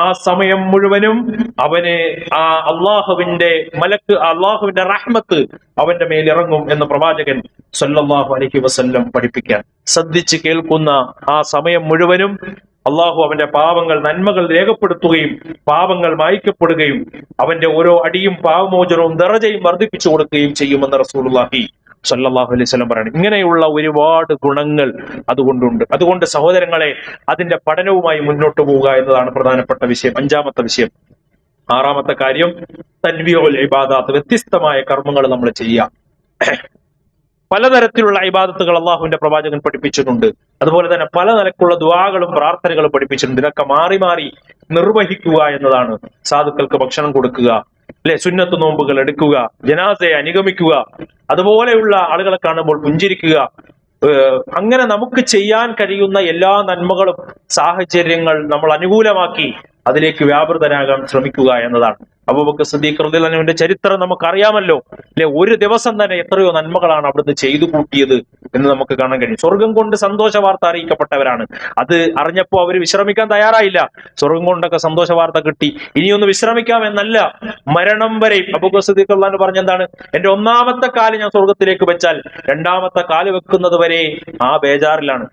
ആ സമയം മുഴുവനും അവന് ആ അള്ളാഹുവിന്റെ റഹ്മത്ത് അവന്റെ മേൽ ഇറങ്ങും എന്ന് പ്രവാചകൻ സല്ലല്ലാഹു അലൈഹി വസല്ലം പഠിപ്പിക്കാൻ. ശ്രദ്ധിച്ച് കേൾക്കുന്ന ആ സമയം മുഴുവനും അള്ളാഹു അവന്റെ പാപങ്ങൾ, നന്മകൾ രേഖപ്പെടുത്തുകയും പാപങ്ങൾ മായ്ക്കപ്പെടുകയും അവന്റെ ഓരോ അടിയും പാവമോചനവും ദറജയും വർദ്ധിപ്പിച്ചു കൊടുക്കുകയും ചെയ്യുമെന്ന് റസൂലുള്ളാഹി സല്ലല്ലാഹു അലൈഹി വസല്ലം പറയുന്നു. ഇങ്ങനെയുള്ള ഒരുപാട് ഗുണങ്ങൾ അതുകൊണ്ടുണ്ട്. അതുകൊണ്ട് സഹോദരങ്ങളെ, അതിന്റെ പഠനവുമായി മുന്നോട്ട് പോവുക എന്നതാണ് പ്രധാനപ്പെട്ട വിഷയം. 5-ാമത്തെ വിഷയം. 6-ാമത്തെ കാര്യം തൻവീഉൽ ഇബാദാത്ത്, വ്യത്യസ്തമായ കർമ്മങ്ങൾ നമ്മൾ ചെയ്യുക. പലതരത്തിലുള്ള ഇബാദത്തുകൾ അള്ളാഹുവിന്റെ പ്രവാചകൻ പഠിപ്പിച്ചിട്ടുണ്ട്. അതുപോലെ തന്നെ പല നിലക്കുള്ള ദുആകളും പ്രാർത്ഥനകളും പഠിപ്പിച്ചിട്ടുണ്ട്. ഇതൊക്കെ മാറി മാറി നിർവഹിക്കുക എന്നതാണ്. സാധുക്കൾക്ക് ഭക്ഷണം കൊടുക്കുക, അല്ലെ, സുന്നത്ത് നോമ്പുകൾ എടുക്കുക, ജനാസയെ അനുഗമിക്കുക, അതുപോലെയുള്ള ആളുകളെ കാണുമ്പോൾ പുഞ്ചിരിക്കുക. അങ്ങനെ നമുക്ക് ചെയ്യാൻ കഴിയുന്ന എല്ലാ നന്മകളും സാഹചര്യങ്ങൾ നമ്മൾ അനുകൂലമാക്കി അതിലേക്ക് വ്യാപൃതരാകാൻ ശ്രമിക്കുക എന്നതാണ്. അബൂബക്കർ സിദ്ദീഖ് റളിയല്ലാഹു അൻഹുവിന്റെ ചരിത്രം നമുക്കറിയാമല്ലോ, അല്ലെ? ഒരു ദിവസം തന്നെ എത്രയോ നന്മകളാണ് അവിടുന്ന് ചെയ്തു കൂട്ടിയത് എന്ന് നമുക്ക് കാണാൻ കഴിയും. സ്വർഗം കൊണ്ട് സന്തോഷ വാർത്ത അറിയിക്കപ്പെട്ടവരാണ്. അത് അറിഞ്ഞപ്പോ അവർ വിശ്രമിക്കാൻ തയ്യാറായില്ല. സ്വർഗം കൊണ്ടൊക്കെ സന്തോഷ വാർത്ത കിട്ടി, ഇനിയൊന്ന് വിശ്രമിക്കാം എന്നല്ല, മരണം വരെ. അബൂബക്കർ സിദ്ദീഖ് റളിയല്ലാഹു അൻഹു പറഞ്ഞെന്താണ്? എന്റെ 1-ാമത്തെ കാല് ഞാൻ സ്വർഗത്തിലേക്ക് വെച്ചാൽ 2-ാമത്തെ കാല് വെക്കുന്നത് വരെ ആ ബേജാറിലാണ്.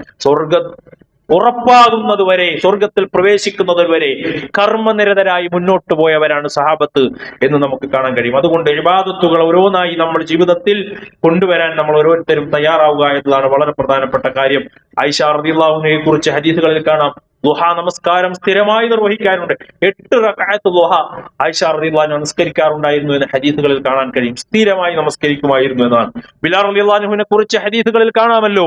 ഉറപ്പാകുന്നത് വരെ, സ്വർഗത്തിൽ പ്രവേശിക്കുന്നത് വരെ കർമ്മനിരതരായി മുന്നോട്ട് പോയവരാണ് സഹാബത്ത് എന്ന് നമുക്ക് കാണാൻ കഴിയും. അതുകൊണ്ട് ഇബാദത്തുകൾ ഓരോന്നായി നമ്മൾ ജീവിതത്തിൽ കൊണ്ടുവരാൻ നമ്മൾ ഓരോരുത്തരും തയ്യാറാവുക എന്നതാണ് വളരെ പ്രധാനപ്പെട്ട കാര്യം. ആയിഷ റളിയല്ലാഹു അൻഹയെ കുറിച്ച് ഹദീസുകളിൽ കാണാം, ദുഹാ നമസ്കാരം സ്ഥിരമായി നിർവഹിക്കാറുണ്ട്. 8 റക്അത്ത് ദുഹാ ആയിഷ റളിയല്ലാഹു അൻഹ നമസ്കരിക്കാറുണ്ടായിരുന്നു എന്ന് ഹദീസുകളിൽ കാണാൻ കഴിയും. സ്ഥിരമായി നമസ്കരിക്കുമായിരുന്നു എന്നാണ്. ബിലാൽ റളിയല്ലാഹു അൻഹുവിനെ കുറിച്ച് ഹദീസുകളിൽ കാണാമല്ലോ,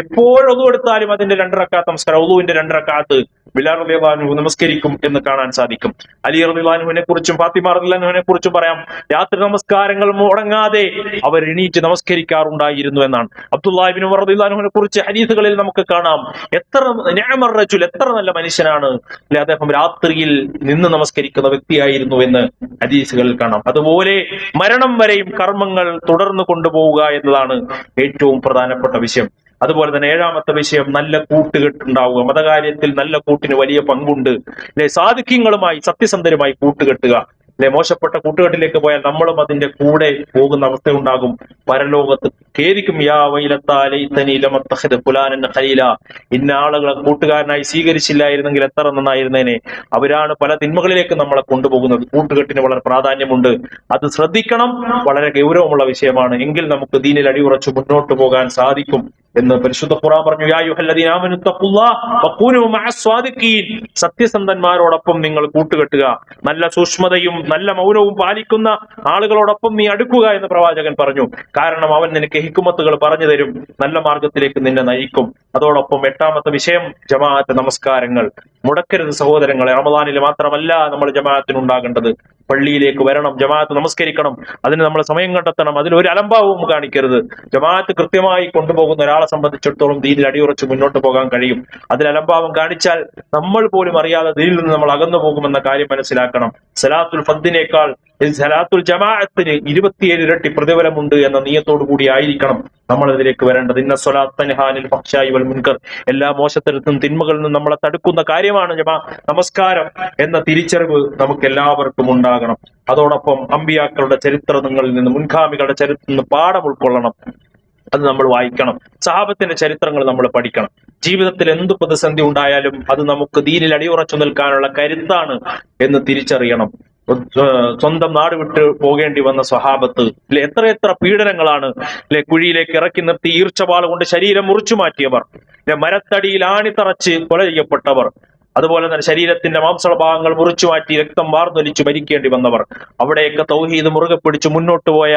എപ്പോഴും ഒളു എടുത്താലും അതിന്റെ 2 റക്അത്ത് നമസ്കാരം, ഒളുവിന്റെ 2 റക്അത്ത് ബിലാൽ റളിയല്ലാഹു അൻഹു നമസ്കരിക്കും എന്ന് കാണാൻ സാധിക്കും. അലി റളിയല്ലാഹു അൻഹുവിനെ കുറിച്ചും ഫാത്തിമ റളിയല്ലാഹു അൻഹയെ കുറിച്ചും പറയാം, രാത്രി നമസ്കാരങ്ങൾ മുടങ്ങാതെ അവർ എണീറ്റ് നമസ്കരിക്കാറുണ്ടായിരുന്നു എന്നാണ്. അബ്ദുല്ലാഹി ഇബ്നു ഉമർ റളിയല്ലാഹു അൻഹുവിനെ കുറിച്ച് ഹദീസുകളിൽ നമുക്ക് കാണാം, എത്ര നിഅമർ റജുൽ, എത്ര നല്ല മനുഷ്യനാണ്, അല്ലെ, അദ്ദേഹം രാത്രിയിൽ നിന്ന് നമസ്കരിക്കുന്ന വ്യക്തിയായിരുന്നു എന്ന് ഹദീസുകളിൽ കാണാം. അതുപോലെ മരണം വരെയും കർമ്മങ്ങൾ തുടർന്നു കൊണ്ടുപോവുക എന്നതാണ് ഏറ്റവും പ്രധാനപ്പെട്ട വിഷയം. അതുപോലെ തന്നെ 7-ാമത്തെ വിഷയം നല്ല കൂട്ടുകെട്ടുണ്ടാവുക. മതകാര്യത്തിൽ നല്ല കൂട്ടിന് വലിയ പങ്കുണ്ട്. അല്ലെ? സാദിഖ്യങ്ങളുമായി, സത്യസന്ധരുമായി കൂട്ടുകെട്ടുക. അല്ലെ? മോശപ്പെട്ട കൂട്ടുകെട്ടിലേക്ക് പോയാൽ നമ്മളും അതിന്റെ കൂടെ പോകുന്ന അവസ്ഥ ഉണ്ടാകും. പരലോകത്ത് ഖേദിക്കും. യാ വൈലത്താ ലൈതനി ലം അത്തഖിദ് ഫുലാനൻ ഖലീല. ഇന്ന ആളുകളെ കൂട്ടുകാരനായി സ്വീകരിച്ചില്ലായിരുന്നെങ്കിൽ എത്ര നന്നായിരുന്നേനെ. അവരാണ് പല തിന്മകളിലേക്ക് നമ്മളെ കൊണ്ടുപോകുന്നത്. കൂട്ടുകെട്ടിന് വളരെ പ്രാധാന്യമുണ്ട്. അത് ശ്രദ്ധിക്കണം. വളരെ ഗൗരവമുള്ള വിഷയമാണ്. എങ്കിൽ നമുക്ക് ദീനിൽ അടിയുറച്ച് മുന്നോട്ട് പോകാൻ സാധിക്കും എന്ന് പരിശുദ്ധ ഖുർആൻ പറഞ്ഞു. യാ അയ്യുഹല്ലദീന ആമനു തഖുല്ലാഹ വകൂനൂ മഅസ് സ്വാദിഖീൻ. സത്യസന്ധന്മാരോടൊപ്പം നിങ്ങൾ കൂട്ടുകെട്ടുക. നല്ല സൂക്ഷ്മതയും നല്ല മൗനവും പാലിക്കുന്ന ആളുകളോടൊപ്പം നീ അടുക്കുക എന്ന് പ്രവാചകൻ പറഞ്ഞു. കാരണം അവൻ നിനക്ക് ഹിക്മത്തുകൾ പറഞ്ഞു തരും, നല്ല മാർഗത്തിലേക്ക് നിന്നെ നയിക്കും. അതോടൊപ്പം 8ാമത്തെ വിഷയം ജമാഅത്ത് നമസ്കാരങ്ങൾ മുടക്കരുത് സഹോദരങ്ങളെ. റമദാനിൽ മാത്രമല്ല നമ്മൾ ജമാഅത്തിന് ഉണ്ടാകേണ്ടത്. പള്ളിയിലേക്ക് വരണം, ജമാഅത്ത് നമസ്കരിക്കണം, അതിന് നമ്മൾ സമയം കണ്ടെത്തണം, അതിലൊരു അലംഭാവവും കാണിക്കരുത്. ജമാഅത്ത് കൃത്യമായി കൊണ്ടുപോകുന്ന ഒരാളെ സംബന്ധിച്ചിടത്തോളം ദീനിൽ അടിയുറച്ച് മുന്നോട്ട് പോകാൻ കഴിയും. അതിൽ അലംഭാവം കാണിച്ചാൽ നമ്മൾ പോലും അറിയാതെ ദീനിൽ നിന്ന് നമ്മൾ അകന്നു പോകുമെന്ന കാര്യം മനസ്സിലാക്കണം. സലാത്തുൽ ഫദ്ദിനേക്കാൾ സലാത്തുൽ ജമാഅത്തിന് 27 ഇരട്ടി പ്രതിഫലമുണ്ട് എന്ന നിയത്തോടു കൂടി ആയിരിക്കണം നമ്മൾ ഇതിലേക്ക് വരേണ്ടത്. ഇന്ന സ്വലാത്ത് തൻഹാ അനിൽ ഫഹ്ശാഇ വൽ മുൻകർ, എല്ലാ മോശത്തരത്തും തിന്മകളിൽ നിന്നും നമ്മളെ തടുക്കുന്ന കാര്യമാണ് നമസ്കാരം എന്ന തിരിച്ചറിവ് നമുക്ക് എല്ലാവർക്കും ഉണ്ടാകണം. അതോടൊപ്പം അമ്പിയാക്കളുടെ ചരിത്രങ്ങളിൽ നിന്ന്, മുൻഗാമികളുടെ ചരിത്രത്തിൽ നിന്ന് പാഠം ഉൾക്കൊള്ളണം. അത് നമ്മൾ വായിക്കണം. സഹാബത്തിന്റെ ചരിത്രങ്ങൾ നമ്മൾ പഠിക്കണം. ജീവിതത്തിൽ എന്ത് പ്രതിസന്ധി ഉണ്ടായാലും അത് നമുക്ക് ദീനിൽ അടിയുറച്ചു നിൽക്കാനുള്ള കരുത്താണ് എന്ന് തിരിച്ചറിയണം. സ്വന്തം നാട് വിട്ട് പോകേണ്ടി വന്ന സ്വഹാബത്ത് എത്രയെത്ര പീഡനങ്ങളാണ് കുഴിയിലേക്ക് ഇറക്കി നിർത്തി ഈർച്ചവാൾ കൊണ്ട് ശരീരം മുറിച്ചു മാറ്റിയവർ, മരത്തടിയിൽ ആണിത്തറച്ച് കൊല ചെയ്യപ്പെട്ടവർ, അതുപോലെ തന്നെ ശരീരത്തിന്റെ മാംസഭാഗങ്ങൾ മുറിച്ചു മാറ്റി രക്തം വാർന്നൊലിച്ചു മരിക്കേണ്ടി വന്നവർ, അവിടെയൊക്കെ തൗഹീദ് മുറുകെ പിടിച്ച് മുന്നോട്ട് പോയ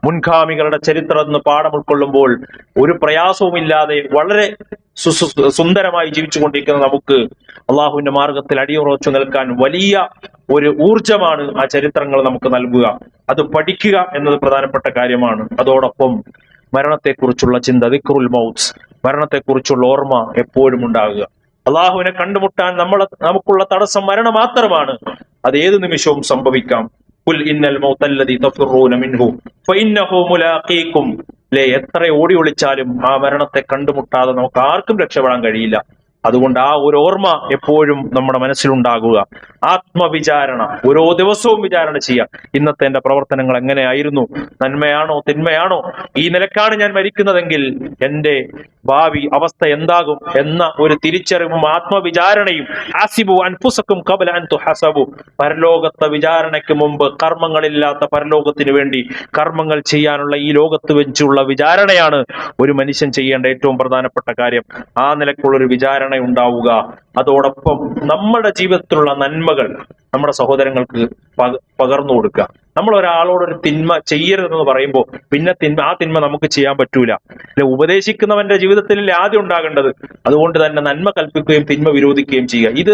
മുൻഗാമികളുടെ ചരിത്രം എന്ന് പാഠം ഉൾക്കൊള്ളുമ്പോൾ ഒരു പ്രയാസവുമില്ലാതെ വളരെ സുന്ദരമായി ജീവിച്ചുകൊണ്ടിരിക്കുന്ന നമുക്ക് അള്ളാഹുവിന്റെ മാർഗത്തിൽ അടിയുറച്ചു നിൽക്കാൻ വലിയ ഒരു ഊർജമാണ് ആ ചരിത്രങ്ങൾ നമുക്ക് നൽകുക. അത് പഠിക്കുക എന്നത് പ്രധാനപ്പെട്ട കാര്യമാണ്. അതോടൊപ്പം മരണത്തെക്കുറിച്ചുള്ള ചിന്ത, ദിക്റുൽ മൗത്ത്, മരണത്തെക്കുറിച്ചുള്ള ഓർമ്മ എപ്പോഴും ഉണ്ടാകുക. അള്ളാഹുവിനെ കണ്ടുമുട്ടാൻ നമുക്കുള്ള തടസ്സം മരണം മാത്രമാണ്. അത് ഏത് നിമിഷവും സംഭവിക്കാം. ഖുൽ ഇന്നൽ മൗതല്ലദീ തഫിറൂന മിൻഹു ഫഇന്നഹു മുലാഖീകും. എത്ര ഓടി ഒളിച്ചാലും ആ മരണത്തെ കണ്ടുമുട്ടാതെ നമുക്ക് ആർക്കും രക്ഷപ്പെടാൻ കഴിയില്ല. അതുകൊണ്ട് ആ ഒരു ഓർമ്മ എപ്പോഴും നമ്മുടെ മനസ്സിലുണ്ടാകുക. ആത്മവിചാരണ, ഓരോ ദിവസവും വിചാരണ ചെയ്യുക. ഇന്നത്തെ എന്റെ പ്രവർത്തനങ്ങൾ എങ്ങനെയായിരുന്നു? നന്മയാണോ തിന്മയാണോ? ഈ നിലക്കാണ് ഞാൻ മരിക്കുന്നതെങ്കിൽ എന്റെ ഭാവി അവസ്ഥ എന്താകും എന്ന ഒരു തിരിച്ചറിവും ആത്മവിചാരണയും. ഹസിബു അൻഫുസകും ഖബല അൻ തുഹസബു. പരലോകത്തെ വിചാരണയ്ക്ക് മുമ്പ് കർമ്മങ്ങളില്ലാത്ത പരലോകത്തിന് വേണ്ടി കർമ്മങ്ങൾ ചെയ്യാനുള്ള ഈ ലോകത്ത് വെച്ചുള്ള വിചാരണയാണ് ഒരു മനുഷ്യൻ ചെയ്യേണ്ട ഏറ്റവും പ്രധാനപ്പെട്ട കാര്യം. ആ നിലക്കുള്ള ഒരു വിചാരണ ഉണ്ടാവുക. അതോടൊപ്പം നമ്മുടെ ജീവിതത്തിലുള്ള നന്മകൾ നമ്മുടെ സഹോദരങ്ങൾക്ക് പകർന്നു കൊടുക്കുക. നമ്മൾ ഒരാളോട് ഒരു തിന്മ ചെയ്യരുതെന്ന് പറയുമ്പോൾ പിന്നെ ആ തിന്മ നമുക്ക് ചെയ്യാൻ പറ്റൂല. ഉപദേശിക്കുന്നവന്റെ ജീവിതത്തിൽ ആദ്യം ഉണ്ടാകേണ്ടത്. അതുകൊണ്ട് തന്നെ നന്മ കൽപ്പിക്കുകയും തിന്മ വിരോധിക്കുകയും ചെയ്യുക. ഇത്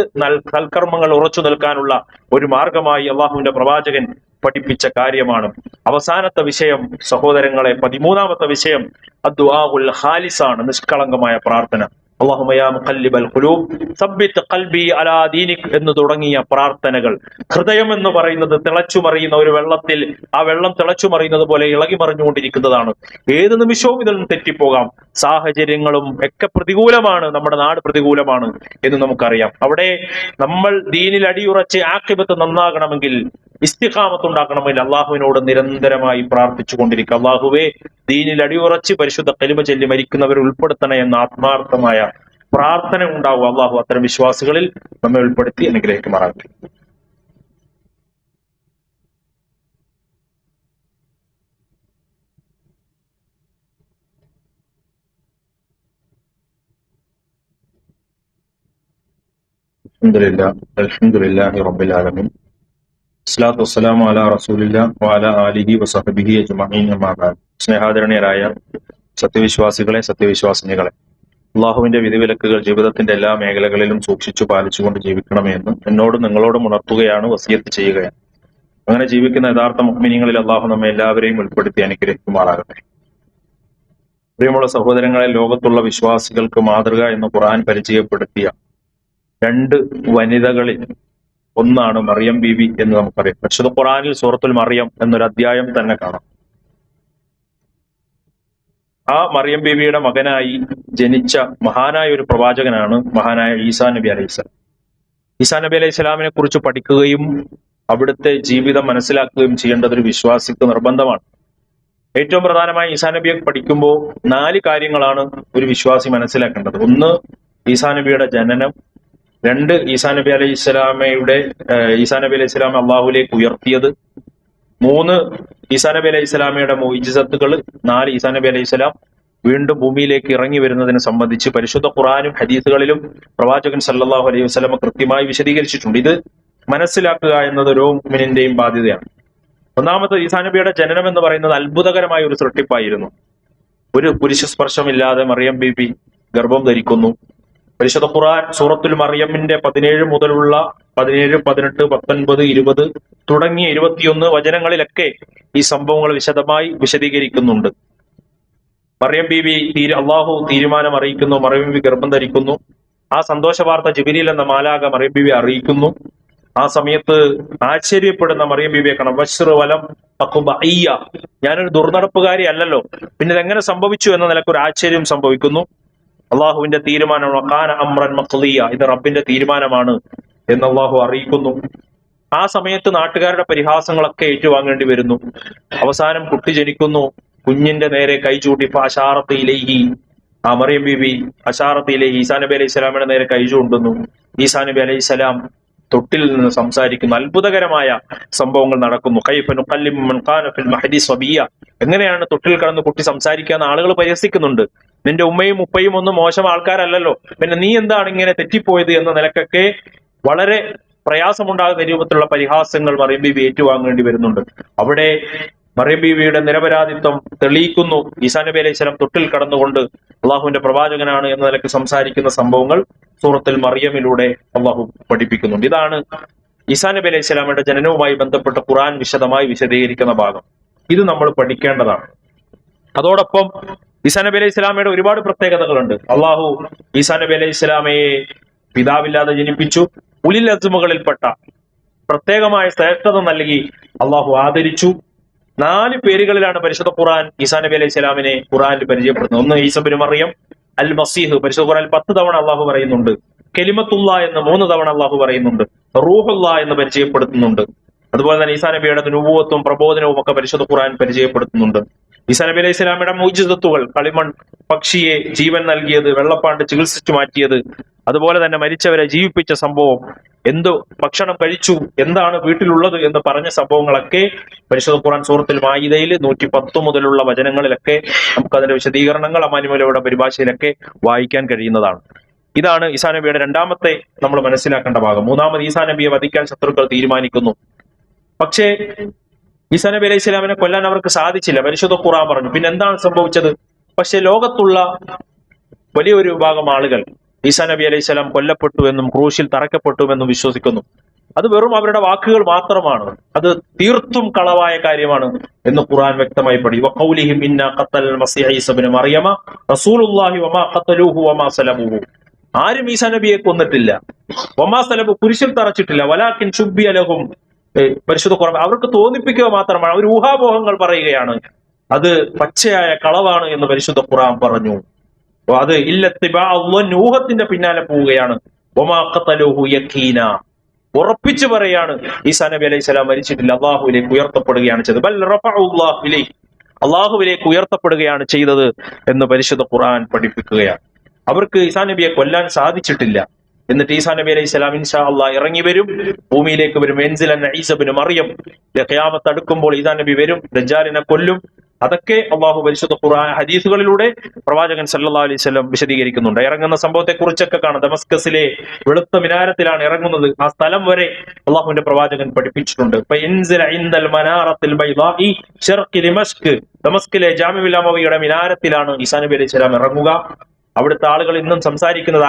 സൽക്കർമ്മങ്ങൾ ഉറച്ചു നിൽക്കാനുള്ള ഒരു മാർഗമായി അള്ളാഹുവിന്റെ പ്രവാചകൻ പഠിപ്പിച്ച കാര്യമാണ്. അവസാനത്തെ വിഷയം സഹോദരങ്ങളെ, 13ാമത്തെ വിഷയം അദ്ദുആഉൽ ഖാലിസാണ്, നിഷ്കളങ്കമായ പ്രാർത്ഥന. അല്ലാഹുമ്മ യാ മുഖല്ലിബൽ ഖുലൂബ് സബ്ബിത് ഖൽബി അലാ ദീനിക് എന്ന് തുടങ്ങിയ പ്രാർത്ഥനകൾ. ഹൃദയം എന്ന് പറയുന്നത് തിളച്ചുമറിയുന്ന ഒരു വെള്ളത്തിൽ ആ വെള്ളം തിളച്ചുമറിയുന്നത് പോലെ ഇളകി മറിഞ്ഞുകൊണ്ടിരിക്കുന്നതാണ്. ഏത് നിമിഷവും ഇതിൽ നിന്ന് തെറ്റിപ്പോകാം. സാഹചര്യങ്ങളും ഒക്കെ പ്രതികൂലമാണ്, നമ്മുടെ നാട് പ്രതികൂലമാണ് എന്ന് നമുക്കറിയാം. അവിടെ നമ്മൾ ദീനിൽ അടിയുറച്ച് ആഖിബത്ത് നന്നാകണമെങ്കിൽ, ഇസ്തിഖാമത്ത് ഉണ്ടാക്കണമെങ്കിൽ അള്ളാഹുവിനോട് നിരന്തരമായി പ്രാർത്ഥിച്ചു കൊണ്ടിരിക്കുക. അള്ളാഹുവേ, ദീനിൽ അടിയുറച്ച് പരിശുദ്ധ കലിമ ചൊല്ലി മരിക്കുന്നവരെ ഉൾപ്പെടുത്തണേ എന്ന ആത്മാർത്ഥമായ പ്രാർത്ഥന ഉണ്ടാവും. അള്ളാഹു അത്തരം വിശ്വാസികളിൽ നമ്മെ ഉൾപ്പെടുത്തി അനുഗ്രഹിക്കുമാറാകട്ടെ. അൽഹംദുലില്ലാഹി റബ്ബിൽ ആലമീൻ. അസ്സലാത്തു വസ്സലാമു അലാ റസൂലില്ലാഹി വഅലാ ആലിഹി വസഹ്ബിഹി അജ്മഈൻ. അമ്മാ ബഅദ്. സ്നേഹാദരണീയരായ സത്യവിശ്വാസികളെ, സത്യവിശ്വാസിനികളെ, അള്ളാഹുവിന്റെ വിധിവിലക്കുകൾ ജീവിതത്തിന്റെ എല്ലാ മേഖലകളിലും സൂക്ഷിച്ചു പാലിച്ചുകൊണ്ട് ജീവിക്കണമെന്ന് എന്നോടും നിങ്ങളോടും ഉണർത്തുകയാണ്, വസിയത്ത് ചെയ്യുകയാണ്. അങ്ങനെ ജീവിക്കുന്ന യഥാർത്ഥ മുഅ്മിനീങ്ങളിൽ അള്ളാഹു നമ്മെ എല്ലാവരെയും ഉൾപ്പെടുത്തി അനുഗ്രഹിക്കുമാറാകട്ടെ. പ്രിയമുള്ള സഹോദരങ്ങളെ, ലോകത്തുള്ള വിശ്വാസികൾക്ക് മാതൃക എന്ന് ഖുർആൻ പരിചയപ്പെടുത്തിയ 2 വനിതകളിൽ ഒന്നാണ് മറിയം ബീവി എന്ന് നമുക്കറിയാം. പരിശുദ്ധ ഖുർആനിൽ സൂറത്തുൽ മറിയം എന്നൊരു അധ്യായം തന്നെ കാണാം. ആ മറിയം ബീവിയുടെ മകനായി ജനിച്ച മഹാനായ ഒരു പ്രവാചകനാണ് മഹാനായ ഈസാ നബി അലൈഹിസ്സലാം. ഈസാ നബി അലൈഹി സ്വലാമിനെ കുറിച്ച് പഠിക്കുകയും അവിടുത്തെ ജീവിതം മനസ്സിലാക്കുകയും ചെയ്യേണ്ടത് ഒരു വിശ്വാസിക്ക് നിർബന്ധമാണ്. ഏറ്റവും പ്രധാനമായി ഈസാ നബിയെ പഠിക്കുമ്പോൾ 4 കാര്യങ്ങളാണ് ഒരു വിശ്വാസി മനസ്സിലാക്കേണ്ടത്. 1, ഈസാ നബിയുടെ ജനനം. 2, ഈസാ നബി അലൈഹി സ്വലാമെ അള്ളാഹുലേക്ക് ഉയർത്തിയത്. 3, ഈസാ നബി അലൈഹി സ്വലാമയുടെ മുഅ്ജിസത്തുകൾ. 4, ഈസാ നബി അലൈഹി സ്വലാം വീണ്ടും ഭൂമിയിലേക്ക് ഇറങ്ങി വരുന്നതിനെ സംബന്ധിച്ച് പരിശുദ്ധ ഖുർആനും ഹദീസുകളിലും പ്രവാചകൻ സല്ലല്ലാഹു അലൈഹി വസല്ലം കൃത്യമായി വിശദീകരിച്ചിട്ടുണ്ട്. ഇത് മനസ്സിലാക്കുക എന്നത് ഓരോ മുഅ്മിനിന്റെയും ബാധ്യതയാണ്. ഒന്നാമത്, ഈസാ നബിയുടെ ജനനം എന്ന് പറയുന്നത് അത്ഭുതകരമായ ഒരു സൃഷ്ടിപ്പായിരുന്നു. ഒരു പുരുഷ സ്പർശമില്ലാതെ മറിയം ബീബി ഗർഭം ധരിക്കുന്നു. പരിശുദ്ധ ഖുർആൻ സൂറത്തുൽ മറിയമിന്റെ 17 മുതലുള്ള 17, 18, 19, 20 തുടങ്ങിയ 21 വചനങ്ങളിലൊക്കെ ഈ സംഭവങ്ങൾ വിശദമായി വിശദീകരിക്കുന്നുണ്ട്. മറിയം ബീബി അള്ളാഹു തീരുമാനം അറിയിക്കുന്നു, മറിയം ബീബി ഗർഭം ധരിക്കുന്നു. ആ സന്തോഷ വാർത്ത ജിബ്രീൽ എന്ന മാലാക മറിയം ബീബി അറിയിക്കുന്നു. ആ സമയത്ത് ആശ്ചര്യപ്പെടുന്ന മറിയം ബീബിയെ കാണാം. ബശ്ർ വലം അയ്യ, ഞാനൊരു ദുർനടപ്പുകാരി അല്ലല്ലോ, പിന്നെ ഇതെങ്ങനെ സംഭവിച്ചു എന്ന നിലക്ക് ഒരു ആശ്ചര്യം സംഭവിക്കുന്നു. അള്ളാഹുവിന്റെ തീരുമാനമാണ്, ഖാന അംറൻ മഖ്ദിയ, ഇത് റബ്ബിന്റെ തീരുമാനമാണ് എന്ന് അള്ളാഹു അറിയിക്കുന്നു. ആ സമയത്ത് നാട്ടുകാരുടെ പരിഹാസങ്ങളൊക്കെ ഏറ്റുവാങ്ങേണ്ടി വരുന്നു. അവസാനം കുട്ടി ജനിക്കുന്നു. കുഞ്ഞിന്റെ നേരെ കൈ ചൂണ്ടി അശാറത്തിയിലേഹി, ആ മറിയം ബീബി അശാറത്തിയിലേഹി, ഈസാ നബി അലൈഹി സ്വലാമിന്റെ നേരെ കൈ ചൂണ്ടുന്നു. ഈസാ നബി അലൈഹി സ്വലാം തൊട്ടിൽ നിന്ന് സംസാരിക്കുന്നു. അത്ഭുതകരമായ സംഭവങ്ങൾ നടക്കുന്നു. കൈഫ നുകല്ലിമു മൻ ഖാന ഫിൽ മഹ്ദി സബിയ, എങ്ങനെയാണ് തൊട്ടിൽ കടന്ന് കുട്ടി സംസാരിക്കാന്ന് ആളുകൾ പരിഹസിക്കുന്നുണ്ട്. നിന്റെ ഉമ്മയും ഉപ്പയും ഒന്നും മോശം ആൾക്കാരല്ലല്ലോ, പിന്നെ നീ എന്താണ് ഇങ്ങനെ തെറ്റിപ്പോയത് എന്ന നിലക്കൊക്കെ വളരെ പ്രയാസമുണ്ടാകുന്ന രൂപത്തിലുള്ള പരിഹാസങ്ങൾ മറിയം ബീബി ഏറ്റുവാങ്ങേണ്ടി വരുന്നുണ്ട്. അവിടെ മറിയം ബീവിയുടെ നിരപരാധിത്വം തെളിയിക്കുന്നു. ഈസാ നബി അലൈഹി സ്വലാം തൊട്ടിൽ കടന്നുകൊണ്ട് അള്ളാഹുവിന്റെ പ്രവാചകനാണ് എന്ന നിലക്ക് സംസാരിക്കുന്ന സംഭവങ്ങൾ സൂറത്തുൽ മറിയമിലൂടെ അള്ളാഹു പഠിപ്പിക്കുന്നുണ്ട്. ഇതാണ് ഈസാ നബി അലൈഹി സ്വലാമയുടെ ജനനവുമായി ബന്ധപ്പെട്ട ഖുർആൻ വിശദമായി വിശദീകരിക്കുന്ന ഭാഗം. ഇത് നമ്മൾ പഠിക്കേണ്ടതാണ്. അതോടൊപ്പം ഈസാ നബി അലൈഹി സ്വലാമയുടെ ഒരുപാട് പ്രത്യേകതകളുണ്ട്. അള്ളാഹു ഈസാ നബി അലൈഹി സ്വലാമയെ പിതാവില്ലാതെ ജനിപ്പിച്ചു. ഉലിൽ അസ്മുകളിൽപ്പെട്ട പ്രത്യേകമായ ശ്രേഷ്ഠത നൽകി അള്ളാഹു ആദരിച്ചു. 4 പേരുകളിലാണ് പരിശുദ്ധ ഖുർആൻ ഈസാ നബി അലൈഹി സ്വലാമിനെ ഖുർആനിൽ പരിചയപ്പെടുന്നത്. ഒന്ന് ഈസ ഇബ്നു മറിയം അൽ മസീഹ്, പരിശുദ്ധ ഖുർആനിൽ 10 തവണ അള്ളാഹു പറയുന്നുണ്ട്. കലിമത്തുല്ലാ എന്ന് 3 തവണ അള്ളാഹു പറയുന്നുണ്ട്. റൂഹുല്ലാ എന്ന് പരിചയപ്പെടുത്തുന്നുണ്ട്. അതുപോലെ തന്നെ ഈസാ നബിയുടെ നുബുവത്തും പ്രബോധനവും ഒക്കെ പരിശുദ്ധ ഖുർആൻ പരിചയപ്പെടുത്തുന്നുണ്ട്. ഈസാ നബി അലൈഹി സ്വലാമയുടെ മുഅ്ജിസത്തുകൾ, കളിമൺ പക്ഷിയെ ജീവൻ നൽകിയത്, വെള്ളപ്പാണ്ട് ചികിത്സിച്ചു മാറ്റിയത്, അതുപോലെ തന്നെ മരിച്ചവരെ ജീവിപ്പിച്ച സംഭവം, എന്തു ഭക്ഷണം കഴിച്ചു, എന്താണ് വീട്ടിലുള്ളത് എന്ന് പറഞ്ഞ സംഭവങ്ങളൊക്കെ പരിശുദ്ധ ഖുർആൻ സൂറത്തുൽ മാഇദയിൽ 110 മുതലുള്ള വചനങ്ങളിലൊക്കെ നമുക്ക് അതിന്റെ വിശദീകരണങ്ങൾ അമാനുമലയുടെ പരിഭാഷയിലൊക്കെ വായിക്കാൻ കഴിയുന്നതാണ്. ഇതാണ് ഈസാ നബിയുടെ രണ്ടാമത്തെ നമ്മൾ മനസ്സിലാക്കേണ്ട ഭാഗം. മൂന്നാമത്, ഈസാ നബിയെ വധിക്കാൻ ശത്രുക്കൾ തീരുമാനിക്കുന്നു. പക്ഷേ ഈസാ നബി അലൈഹി സ്വലാമിനെ കൊല്ലാൻ അവർക്ക് സാധിച്ചില്ല. പരിശുദ്ധ ഖുർആൻ പറഞ്ഞു. പിന്നെ എന്താണ് സംഭവിച്ചത്? പക്ഷെ ലോകത്തുള്ള വലിയൊരു വിഭാഗം ആളുകൾ ഈസാ നബി അലൈഹി സ്വലാം കൊല്ലപ്പെട്ടു എന്നും ക്രൂശിൽ തറക്കപ്പെട്ടു എന്നും വിശ്വസിക്കുന്നു. അത് വെറും അവരുടെ വാക്കുകൾ മാത്രമാണ്. അത് തീർത്തും കളവായ കാര്യമാണ് എന്ന് ഖുർആൻ വ്യക്തമായി പഠി. വഖൗലിഹിം ഇന്നാ ഖത്തൽ മസീഹ ഈസ ഇബ്നു മറിയമ റസൂലുള്ളാഹി വമാ ഖതലൂഹു വമാ സലബൂഹു, ആരും ഈസാ നബിയെ കൊന്നിട്ടില്ല, വമാ സലബു, കുരിശിൽ തറച്ചിട്ടില്ല, വലാകിൻ ശുബ്ബിയ ലഹും, പരിശുദ്ധ ഖുർആൻ അവർക്ക് തോന്നിപ്പിക്കുക മാത്രമാണ്, അവർ ഊഹാപോഹങ്ങൾ പറയുകയാണ്, അത് പച്ചയായ കളവാണ് എന്ന് പരിശുദ്ധ ഖുർആൻ പറഞ്ഞു. അത് ഊഹത്തിന്റെ പിന്നാലെ പോവുകയാണ്. വമാ ഖതലൂഹു യഖീന, ഉറപ്പിച്ചു പറയാണ് ഈസാ നബി അലൈഹി സ്വലാം മരിച്ചിട്ടില്ല, അള്ളാഹുവിലേക്ക് ഉയർത്തപ്പെടുകയാണ് ചെയ്തത്. ബൽ റഫഅല്ലാഹു ഇലൈഹി, അള്ളാഹുവിലേക്ക് ഉയർത്തപ്പെടുകയാണ് ചെയ്തത് എന്ന് പരിശുദ്ധ ഖുർആൻ പഠിപ്പിക്കുകയാണ്. അവർക്ക് ഈസാ നബിയെ കൊല്ലാൻ സാധിച്ചിട്ടില്ല. എന്നിട്ട് ഈസാ നബി അലൈഹി സ്വലാം ഇൻഷാ അള്ളാഹ് ഇറങ്ങി വരും, ഭൂമിയിലേക്ക് വരും. എൻസിലൻ ഈസ ഇബ്നു മറിയം, ഖിയാമത്ത് അടുക്കുമ്പോൾ ഈസാ നബി വരും, ദജ്ജാലിനെ കൊല്ലും. അതൊക്കെ അള്ളാഹു പരിശുദ്ധ ഖുർആൻ ഹദീസുകളിലൂടെ പ്രവാചകൻ സല്ലല്ലാഹു അലൈഹി വസല്ലം വിശദീകരിക്കുന്നുണ്ട്. ഇറങ്ങുന്ന സംഭവത്തെ കുറിച്ചൊക്കെ കാണാം. ദമസ്കസിലെ വെളുത്ത മിനാരത്തിലാണ് ഇറങ്ങുന്നത്. ആ സ്ഥലം വരെ അള്ളാഹുവിന്റെ പ്രവാചകൻ പഠിപ്പിച്ചിട്ടുണ്ട്. ദമസ്കിലെ ജാമിഉൽ അമവിയുടെ മിനാരത്തിലാണ് ഈസാ നബി അലൈഹി സ്വലാം ഇറങ്ങുക. അവിടുത്തെ ആളുകൾ ഇന്നും സംസാരിക്കുന്നത്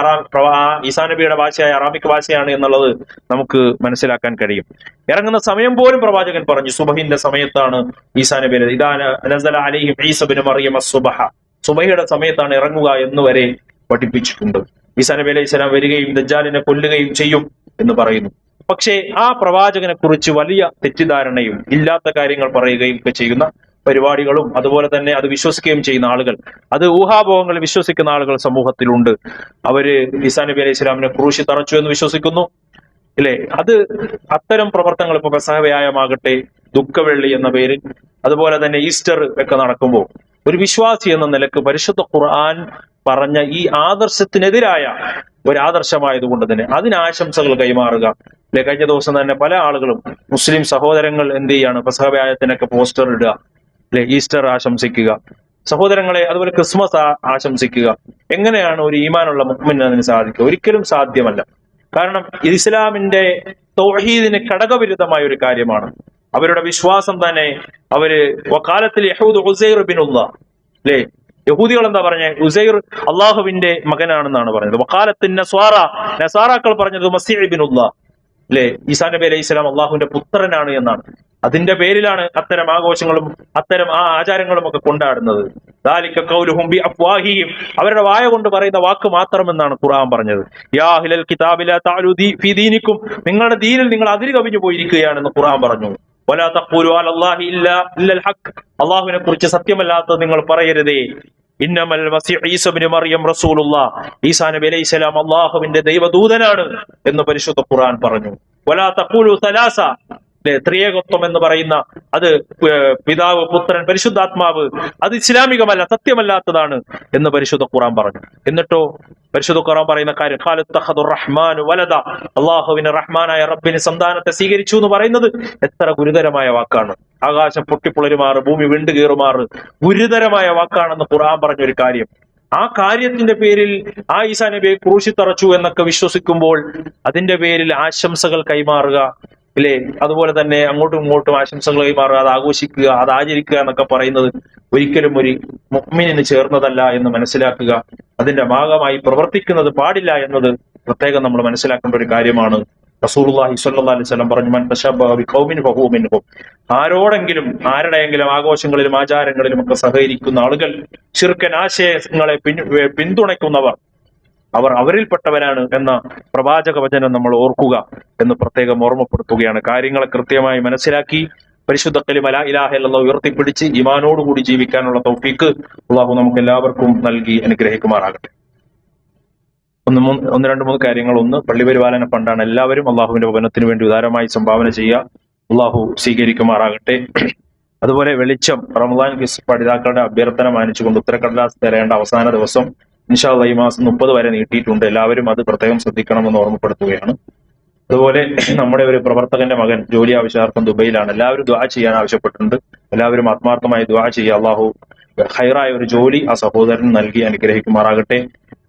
ഈസാ നബിയുടെ ഭാഷയായ അറാബിക് ഭാഷയാണ് എന്നുള്ളത് നമുക്ക് മനസ്സിലാക്കാൻ കഴിയും. ഇറങ്ങുന്ന സമയം പോലും പ്രവാചകൻ പറഞ്ഞു, സുബഹിന്റെ സമയത്താണ് ഈസാ നബി അലൈഹിം ഈസ ഇബ്നു മറിയം അസ്സുബഹ, സുബഹിയുടെ സമയത്താണ് ഇറങ്ങുക എന്ന് വരെ പഠിപ്പിച്ചിട്ടുണ്ട്. ഈസാ നബി അലൈഹി സ്വലാം വരികയും ദജ്ജാലിനെ കൊല്ലുകയും ചെയ്യും എന്ന് പറയുന്നു. പക്ഷേ ആ പ്രവാചകനെ കുറിച്ച് വലിയ തെറ്റിദ്ധാരണയും ഇല്ലാത്ത കാര്യങ്ങൾ പറയുകയും ഒക്കെ ചെയ്യുന്ന പരിപാടികളും അതുപോലെ തന്നെ അത് വിശ്വസിക്കുകയും ചെയ്യുന്ന ആളുകൾ, അത് ഊഹാപോഹങ്ങൾ വിശ്വസിക്കുന്ന ആളുകൾ സമൂഹത്തിലുണ്ട്. അവര് ഈസാ നബി അലൈഹി സ്വലാമിനെ ക്രൂശി തറച്ചു എന്ന് വിശ്വസിക്കുന്നു, ഇല്ലേ? അത് അത്തരം പ്രവർത്തനങ്ങൾ ഇപ്പൊ പെസഹ വ്യാഴമാകട്ടെ, ദുഃഖവെള്ളി എന്ന പേരിൽ, അതുപോലെ തന്നെ ഈസ്റ്റർ ഒക്കെ നടക്കുമ്പോൾ ഒരു വിശ്വാസി എന്ന നിലക്ക് പരിശുദ്ധ ഖുർആൻ പറഞ്ഞ ഈ ആദർശത്തിനെതിരായ ഒരു ആദർശമായതുകൊണ്ട് തന്നെ അതിന് ആശംസകൾ കൈമാറുക. അല്ലെ, കഴിഞ്ഞ ദിവസം തന്നെ പല ആളുകളും മുസ്ലിം സഹോദരങ്ങൾ എന്ത് ചെയ്യാണ്, പെസഹ വ്യാഴത്തിനൊക്കെ പോസ്റ്റർ ഇടുക, അല്ലെ, ഈസ്റ്റർ ആശംസിക്കുക, സഹോദരങ്ങളെ അതുപോലെ ക്രിസ്മസ് ആശംസിക്കുക. എങ്ങനെയാണ് ഒരു ഈമാനുള്ള മുഅ്മിന് അതിന് സാധിക്കുക? ഒരിക്കലും സാധ്യമല്ല. കാരണം ഇസ്ലാമിന്റെ തൗഹീദിന് ഘടകവിരുദ്ധമായ ഒരു കാര്യമാണ്. അവരുടെ വിശ്വാസം തന്നെ അവര് വഖാലത്തിൽ യഹൂദ് ഉസൈർ ബിനുല്ലാഹ്, അല്ലെ, യഹൂദികൾ എന്താ പറഞ്ഞത്? ഉസൈർ അള്ളാഹുവിന്റെ മകനാണെന്നാണ് പറഞ്ഞത്. വഖാലത്തിൻ നസ്വാറ, നസാറാക്കൾ പറഞ്ഞത് മസീഹ് ഇബ്നുല്ലാഹ്, അല്ലെ, ഈസാ നബി അലൈഹി സ്വലാം അള്ളാഹുവിന്റെ പുത്രനാണ് എന്നാണ്. അതിന്റെ പേരിലാണ് അത്തരം ആഘോഷങ്ങളും അത്തരം ആചാരങ്ങളും ഒക്കെ കൊണ്ടാടുന്നത്. ദാലിക ഖൗലുഹും ബിഅഫ്വാഹിഹിം, അവരുടെ വായ കൊണ്ട് പറയുന്ന വാക്ക് മാത്രമെന്നാണ് ഖുർആൻ പറഞ്ഞത്. യാ അഹ്ലൽ കിതാബി ലാ തഅലു ഫീ ദീനിക്കും, നിങ്ങളുടെ ദീനിൽ നിങ്ങൾ അതിര് കവിഞ്ഞു പോയിരിക്കുകയാണെന്ന് ഖുർആൻ പറഞ്ഞു. വലാ തഖൂലു അലല്ലാഹി ഇല്ലൽ ഹഖ്, അള്ളാഹുവിനെ കുറിച്ച് സത്യമല്ലാത്തത് നിങ്ങൾ പറയരുതേ. ഇന്നമൽ മസീഹ് ഈസ ഇബ്നു മറിയം റസൂലുള്ളാഹ്, ഈസാ നബി അലൈഹിസ്സലാം അള്ളാഹുവിന്റെ ദൈവദൂതനാണ് എന്ന് പരിശുദ്ധ ഖുർആൻ പറഞ്ഞു. വലാ തഖൂലു സലാസ, ത്രിയേകത്വം എന്ന് പറയുന്ന അത് പിതാവ്, പുത്രൻ, പരിശുദ്ധാത്മാവ്, അത് ഇസ്ലാമികമല്ല, സത്യമല്ലാത്തതാണ് എന്ന് പരിശുദ്ധ ഖുർആൻ പറഞ്ഞു. എന്നിട്ടോ പരിശുദ്ധ ഖുർആൻ പറയുന്ന കാര്യം, ഖാലത്തഖദുർ റഹ്മാനു വലദ, അള്ളാഹുവിന് റഹ്മാനായ റബ്ബിന് സന്താനത്തെ സ്വീകരിച്ചു എന്ന് പറയുന്നത് എത്ര ഗുരുതരമായ വാക്കാണ്. ആകാശം പൊട്ടിപ്പുളരുമാറ്, ഭൂമി വിണ്ടു കീറുമാറ് ഗുരുതരമായ വാക്കാണെന്ന് ഖുർആൻ പറഞ്ഞൊരു കാര്യം. ആ കാര്യത്തിന്റെ പേരിൽ ആ ഈസാ നബിയെ ക്രൂശിത്തറച്ചു എന്നൊക്കെ വിശ്വസിക്കുമ്പോൾ അതിന്റെ പേരിൽ ആശംസകൾ കൈമാറുക, ഇല്ലേ, അതുപോലെ തന്നെ അങ്ങോട്ടും ഇങ്ങോട്ടും ആശംസകൾ കൈമാറുക, അത് ആഘോഷിക്കുക, അത് ആചരിക്കുക എന്നൊക്കെ പറയുന്നത് ഒരിക്കലും ഒരു മുഅ്മിനിന് ചേർന്നതല്ല എന്ന് മനസ്സിലാക്കുക. അതിന്റെ ഭാഗമായി പ്രവർത്തിക്കുന്നത് പാടില്ല എന്നത് പ്രത്യേകം നമ്മൾ മനസ്സിലാക്കേണ്ട ഒരു കാര്യമാണ്. റസൂലുള്ളാഹി സ്വല്ലല്ലാഹു അലൈഹി വസല്ലം പറഞ്ഞു, മൻ തശബ്ബഹ ബിഖൗമിൻ ഫഹുവ മിൻഹും, ആരോടെങ്കിലും ആരുടെയെങ്കിലും ആഘോഷങ്ങളിലും ആചാരങ്ങളിലും ഒക്കെ സഹകരിക്കുന്ന ആളുകൾ, ശിർക്കൻ ആശയങ്ങളെ പിന്തുണയ്ക്കുന്നവർ, അവർ അവരിൽപ്പെട്ടവരാണ് എന്ന പ്രവാചക വചനം നമ്മൾ ഓർക്കുക എന്ന് പ്രത്യേകം ഓർമ്മപ്പെടുത്തുകയാണ്. കാര്യങ്ങളെ കൃത്യമായി മനസ്സിലാക്കി പരിശുദ്ധ കലിമ ലാ ഇലാഹ ഇല്ലല്ലാഹ് ഉയർത്തിപ്പിടിച്ച് ഈമാനോടുകൂടി ജീവിക്കാനുള്ള തൗഫീക്ക് അള്ളാഹു നമുക്ക് എല്ലാവർക്കും നൽകി അനുഗ്രഹിക്കുമാറാകട്ടെ. ഒന്ന് രണ്ട് മൂന്ന് കാര്യങ്ങൾ. ഒന്ന്, പള്ളിപരിപാലന ഫണ്ടാണ്. എല്ലാവരും അള്ളാഹുവിന്റെ ഭവനത്തിന് വേണ്ടി ഉദാരമായി സംഭാവന ചെയ്യുക. അള്ളാഹു സ്വീകരിക്കുമാറാകട്ടെ. അതുപോലെ വെളിച്ചം റമദാൻ ക്വിസ് പഠിതാക്കളുടെ അഭ്യർത്ഥന മാനിച്ചുകൊണ്ട് ഉത്തരക്കടലാസ് തരേണ്ട അവസാന ദിവസം ഇൻഷാ അല്ലാഹ് ഈ മാസം 30 വരെ നീട്ടിയിട്ടുണ്ട്. എല്ലാവരും അത് പ്രത്യേകം ശ്രദ്ധിക്കണമെന്ന് ഓർമ്മപ്പെടുത്തുകയാണ്. അതുപോലെ നമ്മുടെ ഒരു പ്രവർത്തകന്റെ മകൻ ജോലി ആവശ്യാർത്ഥം ദുബൈയിലാണ്. എല്ലാവരും ദുആ ചെയ്യാൻ ആവശ്യപ്പെട്ടിട്ടുണ്ട്. എല്ലാവരും ആത്മാർത്ഥമായി ദുആ ചെയ്യുക. അള്ളാഹു ഖൈറായ ഒരു ജോലി ആ സഹോദരന് നൽകി അനുഗ്രഹിക്കുമാറാകട്ടെ.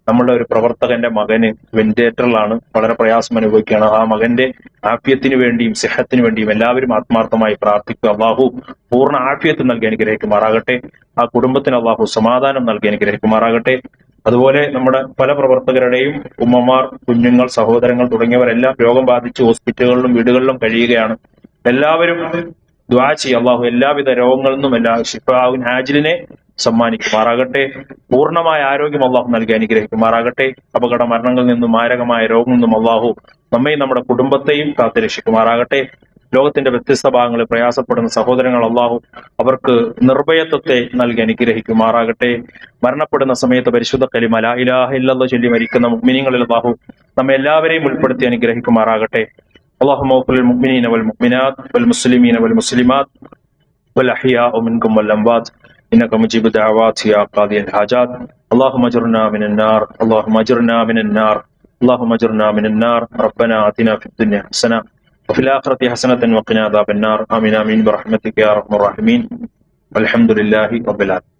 നമ്മളുടെ ഒരു പ്രവർത്തകന്റെ മകന് വെന്റിലേറ്ററിലാണ്, വളരെ പ്രയാസം അനുഭവിക്കുകയാണ്. ആ മകന്റെ ആഫിയത്തിന് വേണ്ടിയും സിഹത്തിന് വേണ്ടിയും എല്ലാവരും ആത്മാർത്ഥമായി പ്രാർത്ഥിക്കുക. അള്ളാഹു പൂർണ്ണ ആഫിയത്ത് നൽകി അനുഗ്രഹിക്കുമാറാകട്ടെ. ആ കുടുംബത്തിന് അള്ളാഹു സമാധാനം നൽകി അനുഗ്രഹിക്കുമാറാകട്ടെ. അതുപോലെ നമ്മുടെ പല പ്രവർത്തകരുടെയും ഉമ്മമാർ, കുഞ്ഞുങ്ങൾ, സഹോദരങ്ങൾ തുടങ്ങിയവരെല്ലാം രോഗം ബാധിച്ച് ഹോസ്പിറ്റലുകളിലും വീടുകളിലും കഴിയുകയാണ്. എല്ലാവരും ദുആ ചെയ്യുക. അള്ളാഹു എല്ലാവിധ രോഗങ്ങളിൽ നിന്നും എല്ലാ ശിഫാഉൻ ആജിലിനെ സമ്മാനിക്കുമാറാകട്ടെ. പൂർണ്ണമായ ആരോഗ്യം അള്ളാഹു നൽകി അനുഗ്രഹിക്കുമാറാകട്ടെ. അപകട മരണങ്ങളിൽ നിന്നും മാരകമായ രോഗങ്ങളിൽ നിന്നും അള്ളാഹു നമ്മയും നമ്മുടെ കുടുംബത്തെയും കാത്തുരക്ഷിക്കുമാറാകട്ടെ. ലോകത്തിന്റെ വ്യത്യസ്ത ഭാഗങ്ങളിൽ പ്രയാസപ്പെടുന്ന സഹോദരങ്ങൾ അള്ളാഹു അവർക്ക് നിർഭയത്വത്തെ നൽകി അനുഗ്രഹിക്കുമാറാകട്ടെ. മരണപ്പെടുന്ന സമയത്ത് പരിശുദ്ധ കലിമ ലാ ഇലാഹ ഇല്ലല്ലാഹ് ചൊല്ലി മരിക്കുന്ന മുഅ്മിനീങ്ങളിൽ അള്ളാഹു നമ്മെ എല്ലാവരെയും ഉൾപ്പെടുത്തി അനുഗ്രഹിക്കുമാറാകട്ടെ. اللهم اغفر للمؤمنين والمؤمنات والمسلمين والمسلمات والأحياء منكم والأموات إنك مجيب الدعوات يا قاضي الحاجات. اللهم اجرنا من النار، اللهم اجرنا من النار، اللهم اجرنا من النار. ربنا آتنا في الدنيا حسنة وفي الآخرة حسنة وقنا عذاب النار. آمين آمين برحمتك يا أرحم الراحمين. والحمد لله رب العالمين.